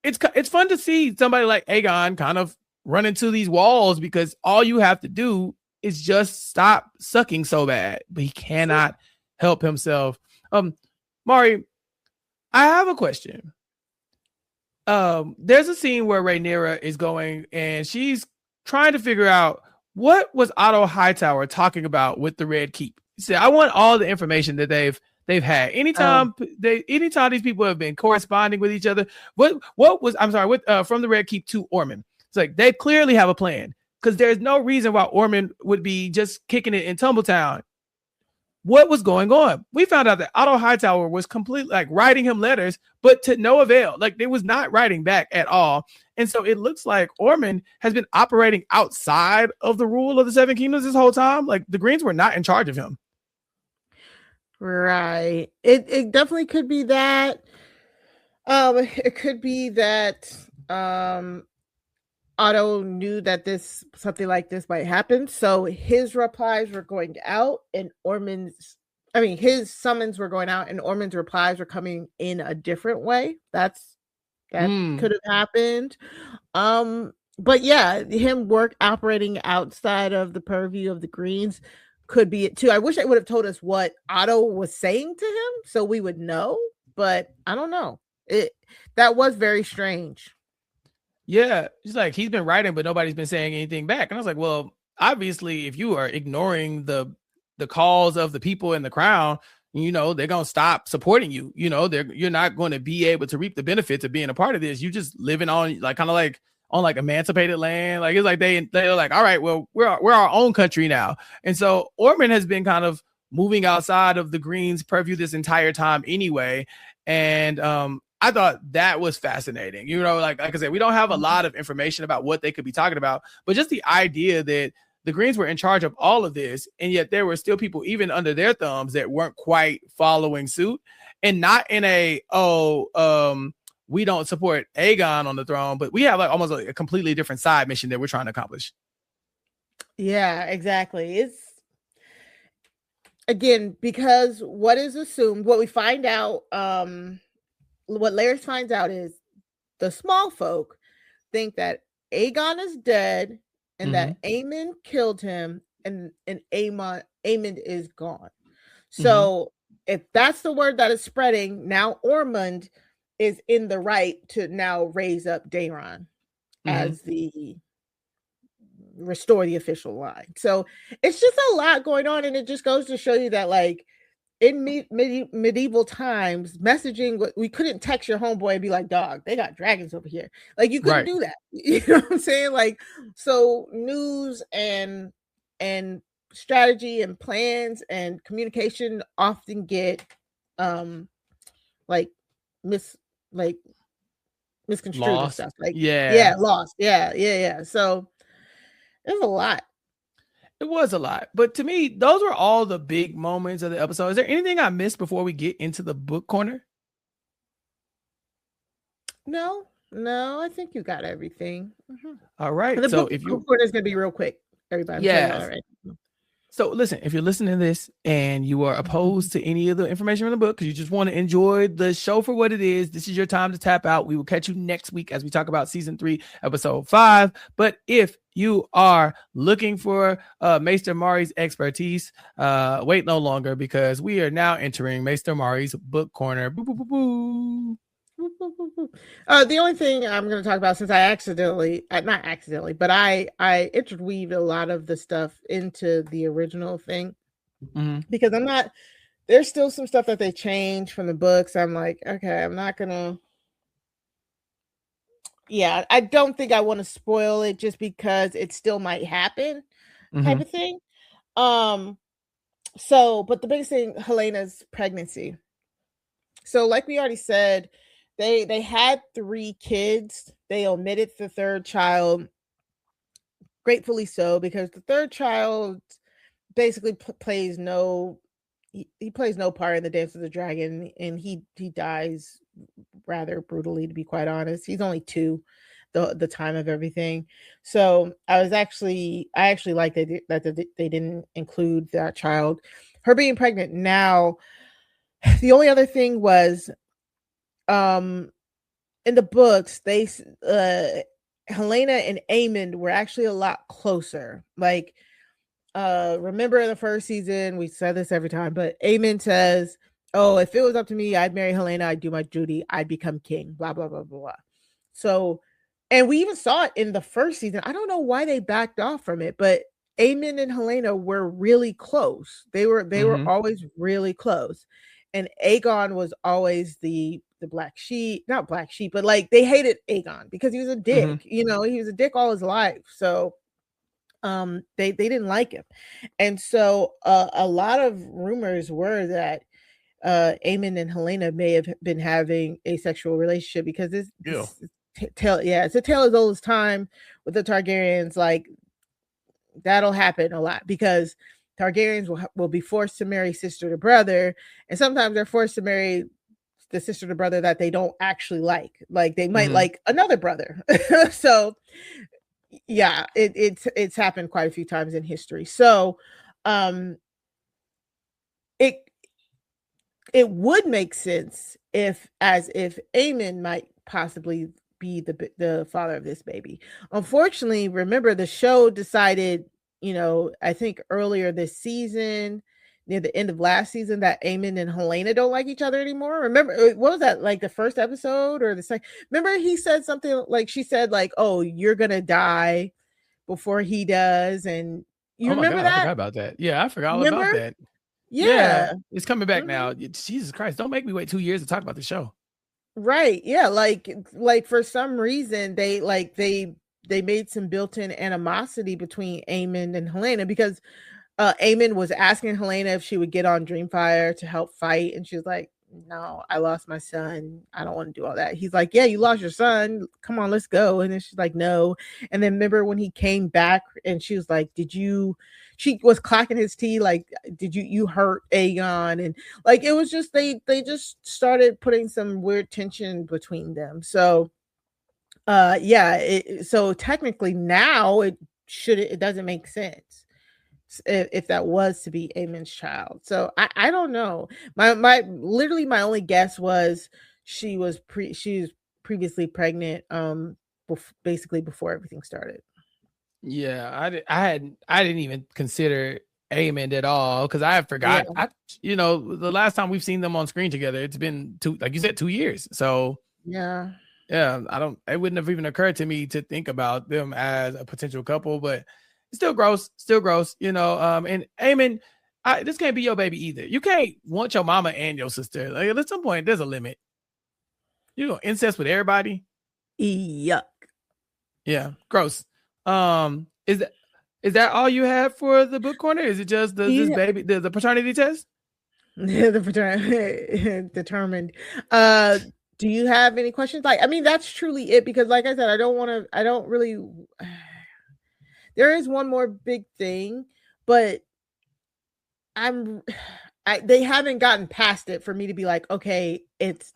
it's fun to see somebody like Aegon kind of run into these walls because all you have to do is just stop sucking so bad, but he cannot help himself. Mari, I have a question. There's a scene where Rhaenyra is going and she's trying to figure out what was Otto Hightower talking about with the Red Keep. He said, I want all the information that they've had. Anytime these people have been corresponding with each other, what was from the Red Keep to Ormond. It's like they clearly have a plan because there's no reason why Ormond would be just kicking it in Tumbletown. What was going on? We found out that Otto Hightower was completely like writing him letters, but to no avail. Like, they was not writing back at all. And so it looks like Ormond has been operating outside of the rule of the Seven Kingdoms this whole time. Like, the Greens were not in charge of him. Right. It definitely could be that. It could be that Otto knew that something like this might happen, so his replies were going out, and his summons were going out, and Ormond's replies were coming in a different way. That could have happened. But yeah, him operating outside of the purview of the Greens could be it too. I wish they would have told us what Otto was saying to him so we would know, but I don't know. That was very strange. Yeah, it's like he's been writing, but nobody's been saying anything back. And I was like, well, obviously, if you are ignoring the calls of the people in the crown, they're gonna stop supporting you. You're not going to be able to reap the benefits of being a part of this. You just living on on emancipated land. Like, it's like they're like, all right, well, we're our own country now. And so Ormond has been kind of moving outside of the Greens' purview this entire time anyway. And I thought that was fascinating. You know, like I said, we don't have a lot of information about what they could be talking about, but just the idea that the Greens were in charge of all of this, and yet there were still people even under their thumbs that weren't quite following suit, and not in a, we don't support Aegon on the throne, but we have like almost like a completely different side mission that we're trying to accomplish. Yeah, exactly. It's, again, because what is assumed, what we find out, what Larys finds out is the small folk think that Aegon is dead and that Aemond killed him, and Aemond is gone. So if that's the word that is spreading, now Ormond is in the right to now raise up Daeron as the restore the official line. So it's just a lot going on, and it just goes to show you that, like, in medieval times, messaging, we couldn't text your homeboy and be like, dog, they got dragons over here. Like, you couldn't do that. You know what I'm saying? Like, so news and strategy and plans and communication often get misconstrued and stuff. Like, lost. Yeah. So there's a lot. It was a lot, but to me, those were all the big moments of the episode. Is there anything I missed before we get into the book corner? No, I think you got everything. All right. The So book if you corner is going to be real quick, everybody. All right. So listen, if you're listening to this and you are opposed to any of the information in the book because you just want to enjoy the show for what it is, this is your time to tap out. We will catch you next week as we talk about season 3, episode 5. But if you are looking for Maester Mari's expertise, wait no longer, because we are now entering Maester Mari's book corner. Boo, boo, boo, boo. The only thing I'm going to talk about, since I not accidentally, but I interweaved a lot of the stuff into the original thing, because there's still some stuff that they changed from the books. I'm like, okay, I'm not gonna. Yeah, I don't think I want to spoil it just because it still might happen, type of thing. So, but the biggest thing, Helena's pregnancy. So, like we already said, they had 3 kids. They omitted the 3rd child, gratefully so, because the 3rd child basically plays no part in the Dance of the Dragon, and he dies rather brutally, to be quite honest. He's only 2 the time of everything. So I actually like that they didn't include that child. Her being pregnant now. The only other thing was, in the books, they Helena and Aemond were actually a lot closer. Like, remember in the first season, we said this every time, but Aemond says, oh, if it was up to me, I'd marry Helena, I'd do my duty, I'd become king, blah, blah, blah, blah, blah. So, and we even saw it in the first season. I don't know why they backed off from it, but Aemond and Helena were really close. They were always really close. And Aegon was always the black sheep, not black sheep, but like they hated Aegon because he was a dick. You know, he was a dick all his life. So they didn't like him. And so a lot of rumors were that Aemond and Helena may have been having a sexual relationship, because it's a tale as old as time with the Targaryens. Like, that'll happen a lot because Targaryens will be forced to marry sister to brother, and sometimes they're forced to marry the sister to brother that they don't actually like. Like, they might like another brother. So yeah, it's happened quite a few times in history. So it would make sense if Aemond might possibly be the father of this baby. Unfortunately, remember, the show decided, I think earlier this season, near the end of last season, that Aemond and Helena don't like each other anymore. Remember, what was that, like the first episode or the second? Remember, he said something like, she said like, oh, you're gonna die before he does. And you remember that? I forgot about that. Yeah, I forgot all about that. Yeah. It's coming back now. Jesus Christ, don't make me wait 2 years to talk about the show. Right. Yeah, like for some reason they made some built-in animosity between Aemond and Helena, because Aemon was asking Helena if she would get on Dreamfire to help fight, and she was like, no, I lost my son. I don't want to do all that. He's like, yeah, you lost your son. Come on, let's go. And then she's like, no. And then remember when he came back and she was like, she was clacking his teeth like, did you hurt Aegon? And like, it was just, they just started putting some weird tension between them. So so technically now it doesn't make sense if that was to be Aemon's child. So I don't know. My only guess was she was previously pregnant basically before everything started. Yeah, I didn't even consider Aemon at all because I forgot. Yeah. The last time we've seen them on screen together, it's been 2 years. So yeah, it wouldn't have even occurred to me to think about them as a potential couple, but it's still gross, and Aemon, this can't be your baby either. You can't want your mama and your sister. Like at some point, there's a limit. Incest with everybody. Yuck. Yeah, gross. Is that all you have for the book corner? Is it just this baby, the paternity test? The paternity determined. Do you have any questions? That's truly it, because like I said, I don't really. There is one more big thing, but they haven't gotten past it for me to be like, okay, it's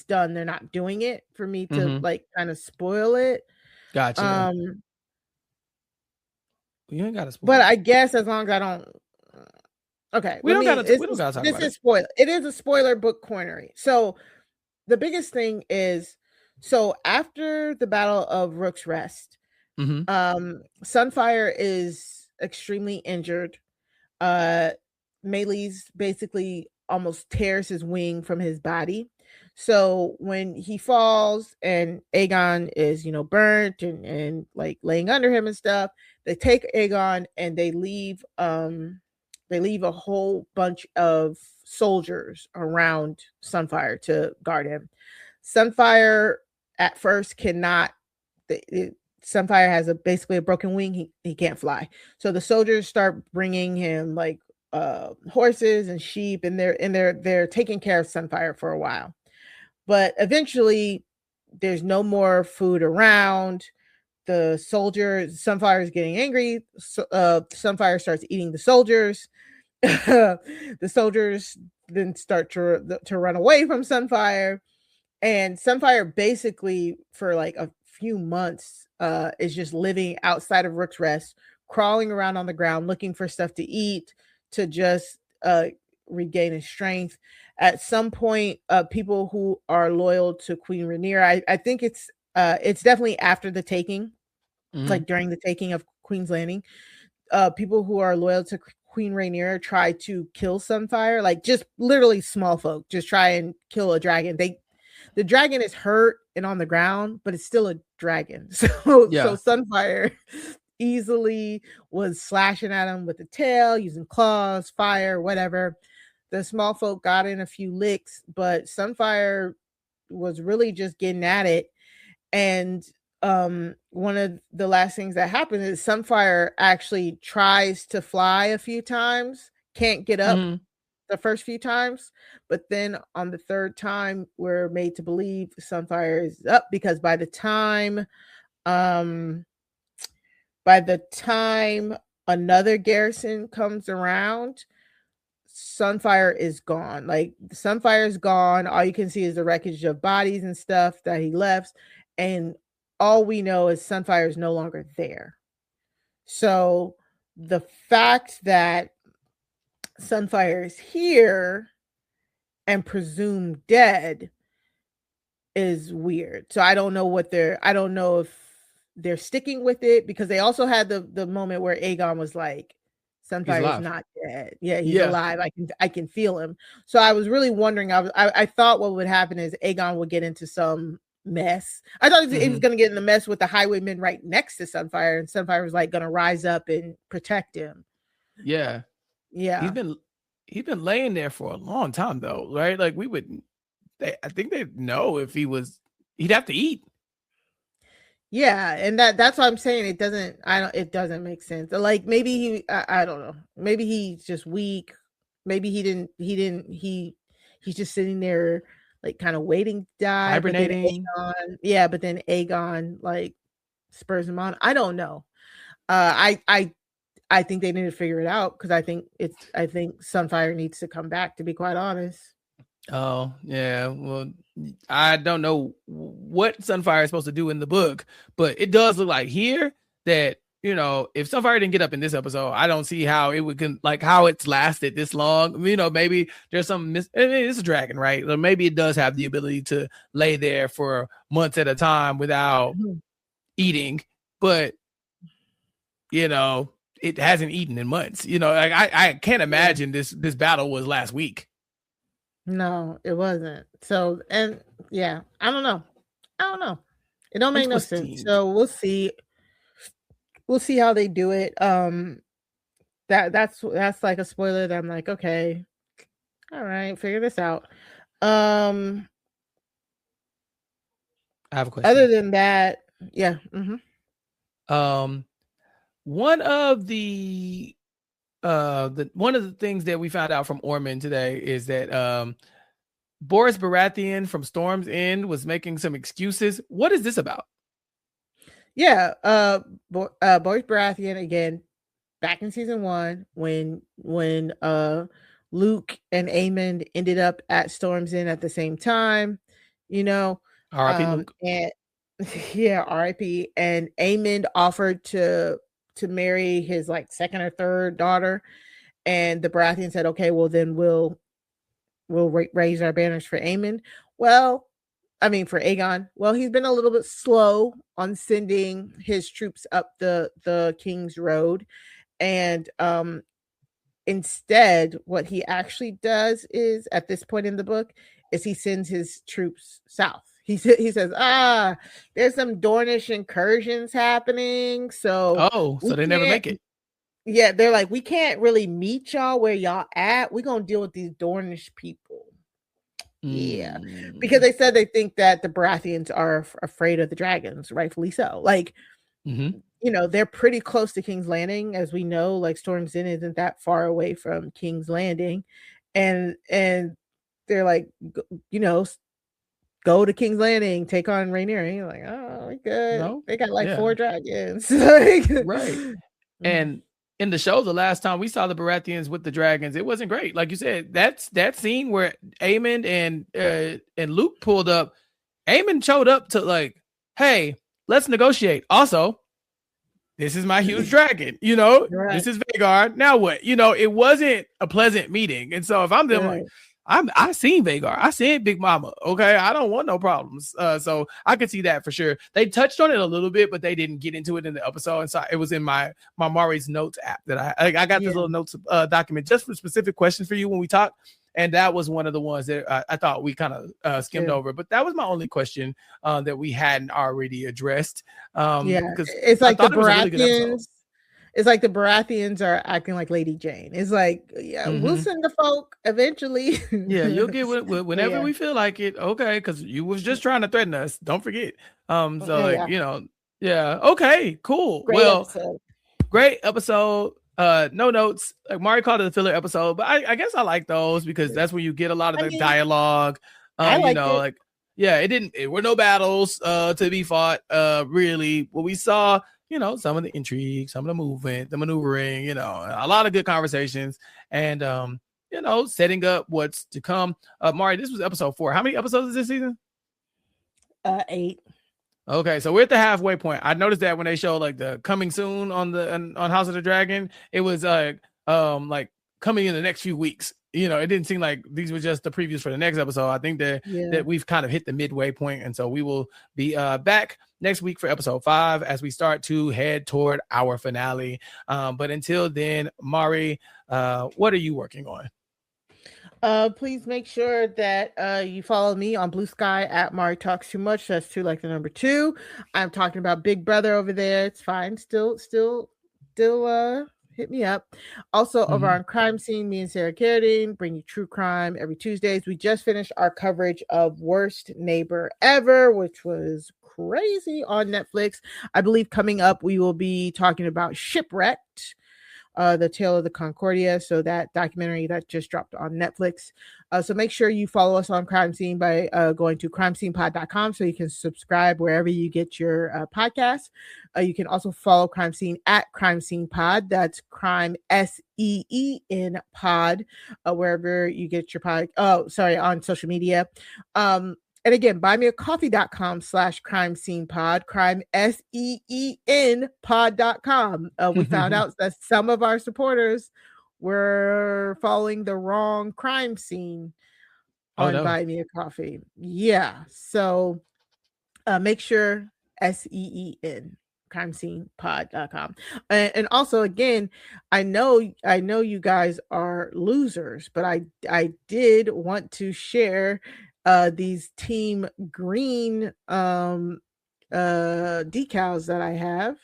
done. They're not doing it for me to kind of spoil it. Gotcha. You ain't gotta spoil. But I guess as long as I don't. Okay, we don't gotta talk about it. This is spoiler. It is a spoiler book cornery. So the biggest thing is, after the Battle of Rook's Rest. Sunfire is extremely injured. Meleys basically almost tears his wing from his body. So when he falls and Aegon is, burnt and like laying under him and stuff, they take Aegon and they leave a whole bunch of soldiers around Sunfire to guard him. Sunfire at first cannot. Sunfire has basically a broken wing. He can't fly. So the soldiers start bringing him like horses and sheep, and they're taking care of Sunfire for a while. But eventually, there's no more food around. Sunfire is getting angry. Sunfire starts eating the soldiers. The soldiers then start to run away from Sunfire, and Sunfire basically for like a few months is just living outside of Rook's Rest, crawling around on the ground looking for stuff to eat to just regain his strength. At some point, people who are loyal to Queen Rhaenyra, I think it's definitely after the taking, like during the taking of Queen's Landing, people who are loyal to Queen Rhaenyra try to kill Sunfire, like just literally small folk just try and kill a dragon. The dragon is hurt and on the ground, but it's still a dragon. So Sunfire easily was slashing at him with the tail, using claws, fire, whatever. The small folk got in a few licks, but Sunfire was really just getting at it. And one of the last things that happened is Sunfire actually tries to fly a few times, can't get up the first few times, but then on the third time we're made to believe Sunfire is up, because by the time another garrison comes around, Sunfire is gone. Like Sunfire is gone. All you can see is the wreckage of bodies and stuff that he left, and all we know is Sunfire is no longer there. So the fact that Sunfire is here and presumed dead is weird. So I don't know if they're sticking with it, because they also had the moment where Aegon was like, Sunfire is not dead. Yeah, he's alive. I can feel him. So I was really wondering, I thought what would happen is Aegon would get into some mess. I thought he was going to get in the mess with the highwaymen right next to Sunfire, and Sunfire was like going to rise up and protect him. Yeah. He's been laying there for a long time though, right? Like I think they know if he'd have to eat. Yeah, and that's what I'm saying. It doesn't make sense. Like maybe I don't know. Maybe he's just weak. Maybe he's just sitting there like kind of waiting to die. Hibernating. But then Aegon like spurs him on. I don't know. I think they need to figure it out because I think Sunfire needs to come back, to be quite honest. Oh, yeah. Well, I don't know what Sunfire is supposed to do in the book, but it does look like here that, you know, if Sunfire didn't get up in this episode, I don't see how it would how it's lasted this long. You know, maybe there's some it's a dragon, right? Or maybe it does have the ability to lay there for months at a time without eating, but you know, it hasn't eaten in months. You know, like I can't imagine this battle was last week. No, it wasn't. So, and yeah, I don't know. It don't make no sense. So we'll see. We'll see how they do it. That's like a spoiler that I'm like, okay, all right, figure this out. I have a question. Other than that, yeah. One of the things that we found out from Ormond today is that Boris Baratheon from Storm's End was making some excuses. What is this about? Yeah, Boris Baratheon again, back in season 1 when Luke and Aemond ended up at Storm's End at the same time, you know. R.I.P. Luke. And yeah, R.I.P. And Aemond offered to marry his like second or third daughter, and the Baratheon said, okay, well then we'll raise our banners for Aemond. For Aegon. Well, he's been a little bit slow on sending his troops up the King's Road, and instead what he actually does is, at this point in the book, is he sends his troops south. He says, there's some Dornish incursions happening. So they never make it. Yeah, they're like, we can't really meet y'all where y'all at. We're going to deal with these Dornish people. Yeah, because they said they think that the Baratheons are afraid of the dragons, rightfully so. Like, you know, they're pretty close to King's Landing, as we know. Like, Storm's End isn't that far away from King's Landing, and they're like, you know, go to King's Landing, take on Rhaenyra. And you're like, oh, we good. No? They got like 4 dragons, right? And in the show, the last time we saw the Baratheons with the dragons, it wasn't great. Like you said, that scene where Aemond and Luke pulled up. Aemond showed up to like, hey, let's negotiate. Also, this is my huge dragon. You know, This is Vhagar. Now what? You know, it wasn't a pleasant meeting. And so if I'm them, like, I seen Vhagar. I seen Big Mama. Okay, I don't want no problems. So I could see that for sure. They touched on it a little bit, but they didn't get into it in the episode. And so it was in my Mari's notes app that I got this little notes document just for specific questions for you when we talk. And that was one of the ones that I thought we kind of skimmed over. But that was my only question that we hadn't already addressed. Because it's like the Baratheons. It's like the Baratheons are acting like Lady Jane. It's like, we'll send the folk eventually. Yeah, you'll get whenever we feel like it. Okay, because you was just trying to threaten us. Don't forget. You know, okay, cool. Great episode. No notes. Like Mari called it a filler episode, but I guess I like those because that's where you get a lot of the dialogue. It were no battles to be fought. Really, what we saw. You know, some of the intrigue, some of the movement, the maneuvering, you know, a lot of good conversations and, you know, setting up what's to come. Mari, this was episode 4. How many episodes is this season? 8. Okay, so we're at the halfway point. I noticed that when they showed like the coming soon on House of the Dragon, it was like coming in the next few weeks. You know, it didn't seem like these were just the previews for the next episode. I think that we've kind of hit the midway point, and so we will be back next week for episode 5 as we start to head toward our finale. But until then, Mari, what are you working on? Please make sure that you follow me on Bluesky at Mari Talks Too Much. That's 2 like the number 2. I'm talking about Big Brother over there. It's fine. Still hit me up. Also over on Crime Scene, me and Sarah Carradine bring you true crime every Tuesdays. We just finished our coverage of Worst Neighbor Ever, which was crazy on Netflix. I believe coming up we will be talking about Shipwrecked, the Tale of the Concordia. So that documentary that just dropped on Netflix. So make sure you follow us on Crime Scene by going to crimescenepod.com so you can subscribe wherever you get your podcasts. You can also follow Crime Scene at Crime Scene Pod. That's Crime SEEN Pod, wherever you get your pod. Oh, sorry, on social media. And again, buymeacoffee.com/crime scene pod, crime SEEN pod.com. We found out that some of our supporters were following the wrong crime scene on Buy Me a Coffee. Yeah. So make sure SEEN crimescenepod.com. And also, again, I know you guys are losers, but I did want to share these Team Green decals that I have.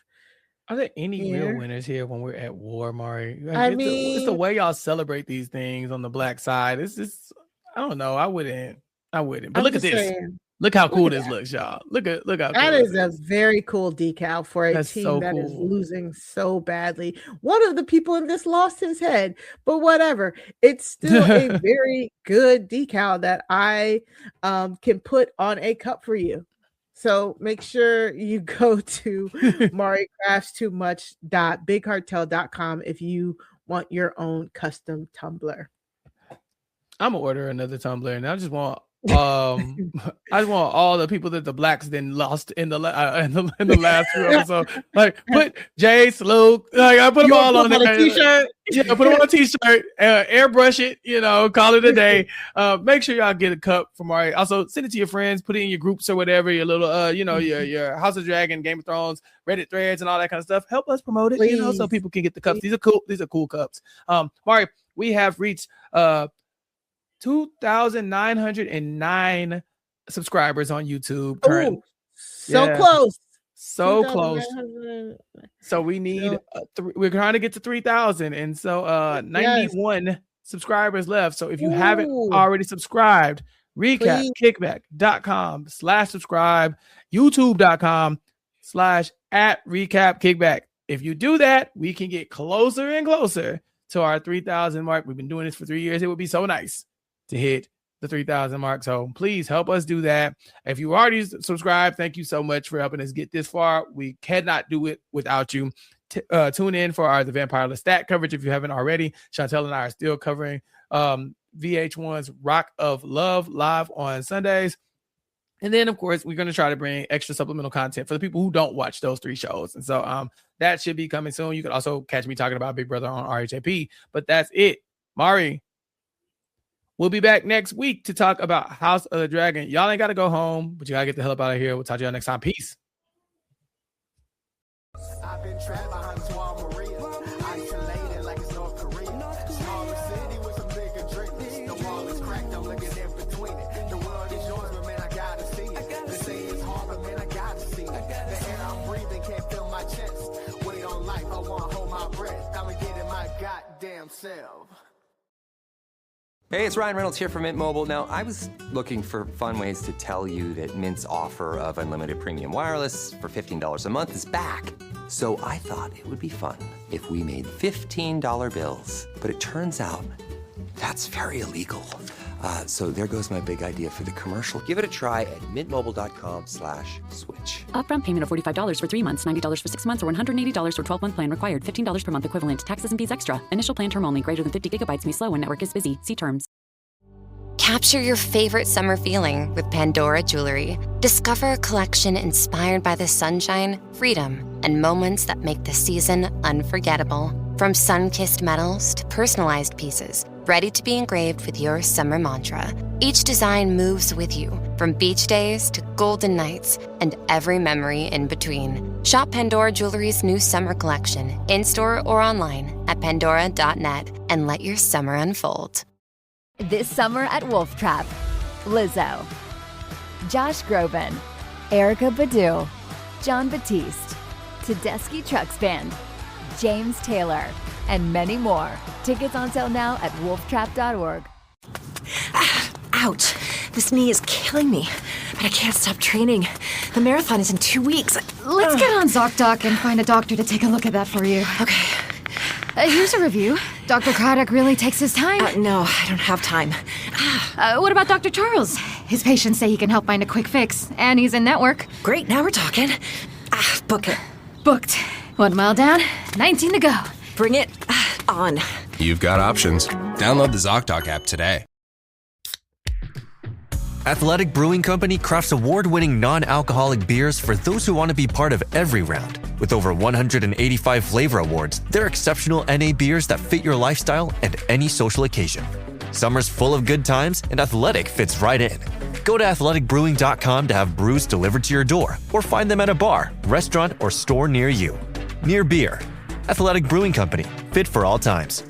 Are there any real winners here when we're at war, Mari? Like, it's the way y'all celebrate these things on the black side. It's just, I don't know. I wouldn't. But look at this. Saying, look how cool this looks, y'all. Look how cool that is a very cool decal for a team that is losing so badly. One of the people in this lost his head, but whatever. It's still a very good decal that I can put on a cup for you. So make sure you go to maricraftstoomuch.bigcartel.com if you want your own custom tumbler. I'm gonna order another tumbler, and I just want all the people that the blacks then lost in the last few episodes. Like put Jay, Salute, like I put them all on a t-shirt. Yeah, put them on a t-shirt, airbrush it, call it a day. Make sure y'all get a cup from Mari. Also send it to your friends, put it in your groups or whatever, your little your House of Dragon, Game of Thrones, Reddit threads and all that kind of stuff. Help us promote it, so people can get the cups. These are cool cups. Mari, we have reached 2,909 subscribers on YouTube currently. Close. So close. So we need we're trying to get to 3,000, and so 91 subscribers left. So if you haven't already subscribed, recapkickback.com/subscribe, youtube.com/@recapkickback. If you do that, we can get closer and closer to our 3,000 mark. We've been doing this for 3 years. It would be so nice to hit the 3,000 mark. So please help us do that. If you already subscribed, thank you so much for helping us get this far. We cannot do it without you. Tune in for the Vampire Lestat coverage if you haven't already. Chantel and I are still covering VH1's Rock of Love live on Sundays. And then, of course, we're going to try to bring extra supplemental content for the people who don't watch those 3 shows. And so that should be coming soon. You can also catch me talking about Big Brother on RHAP. But that's it. Mari, we'll be back next week to talk about House of the Dragon. Y'all ain't got to go home, but you got to get the hell up out of here. We'll talk to y'all next time. Peace. I've been trapped behind Maria. Isolated like it's North Korea. Smaller city with some bigger dreams. The wall is cracked, I'm looking in between it. The world is yours, but man, I gotta see it. They say it's hard, but man, I gotta see it. The air I'm breathing can't feel my chest. Wait on life, I wanna hold my breath. I'ma get in my goddamn self. Hey, it's Ryan Reynolds here from Mint Mobile. Now, I was looking for fun ways to tell you that Mint's offer of unlimited premium wireless for $15 a month is back. So I thought it would be fun if we made $15 bills. But it turns out that's very illegal. So there goes my big idea for the commercial. Give it a try at mintmobile.com/switch. Upfront payment of $45 for 3 months, $90 for 6 months, or $180 for 12-month plan required. $15 per month equivalent. Taxes and fees extra. Initial plan term only. Greater than 50 gigabytes may slow when network is busy. See terms. Capture your favorite summer feeling with Pandora Jewelry. Discover a collection inspired by the sunshine, freedom, and moments that make the season unforgettable. From sun-kissed metals to personalized pieces, ready to be engraved with your summer mantra. Each design moves with you, from beach days to golden nights and every memory in between. Shop Pandora Jewelry's new summer collection, in-store or online at pandora.net, and let your summer unfold. This summer at Wolf Trap, Lizzo, Josh Groban, Erykah Badu, John Batiste, Tedeschi Trucks Band, James Taylor, and many more. Tickets on sale now at wolftrap.org. Ouch. This knee is killing me, but I can't stop training. The marathon is in 2 weeks. Let's get on ZocDoc and find a doctor to take a look at that for you. Okay. Here's a review. Dr. Craddock really takes his time. No, I don't have time. What about Dr. Charles? His patients say he can help find a quick fix, and he's in network. Great, now we're talking. Book it. Booked. 1 mile down, 19 to go. Bring it on. You've got options. Download the ZocDoc app today. Athletic Brewing Company crafts award-winning non-alcoholic beers for those who want to be part of every round. With over 185 flavor awards, they're exceptional NA beers that fit your lifestyle and any social occasion. Summer's full of good times, and Athletic fits right in. Go to athleticbrewing.com to have brews delivered to your door, or find them at a bar, restaurant, or store near you. Near beer. Athletic Brewing Company, fit for all times.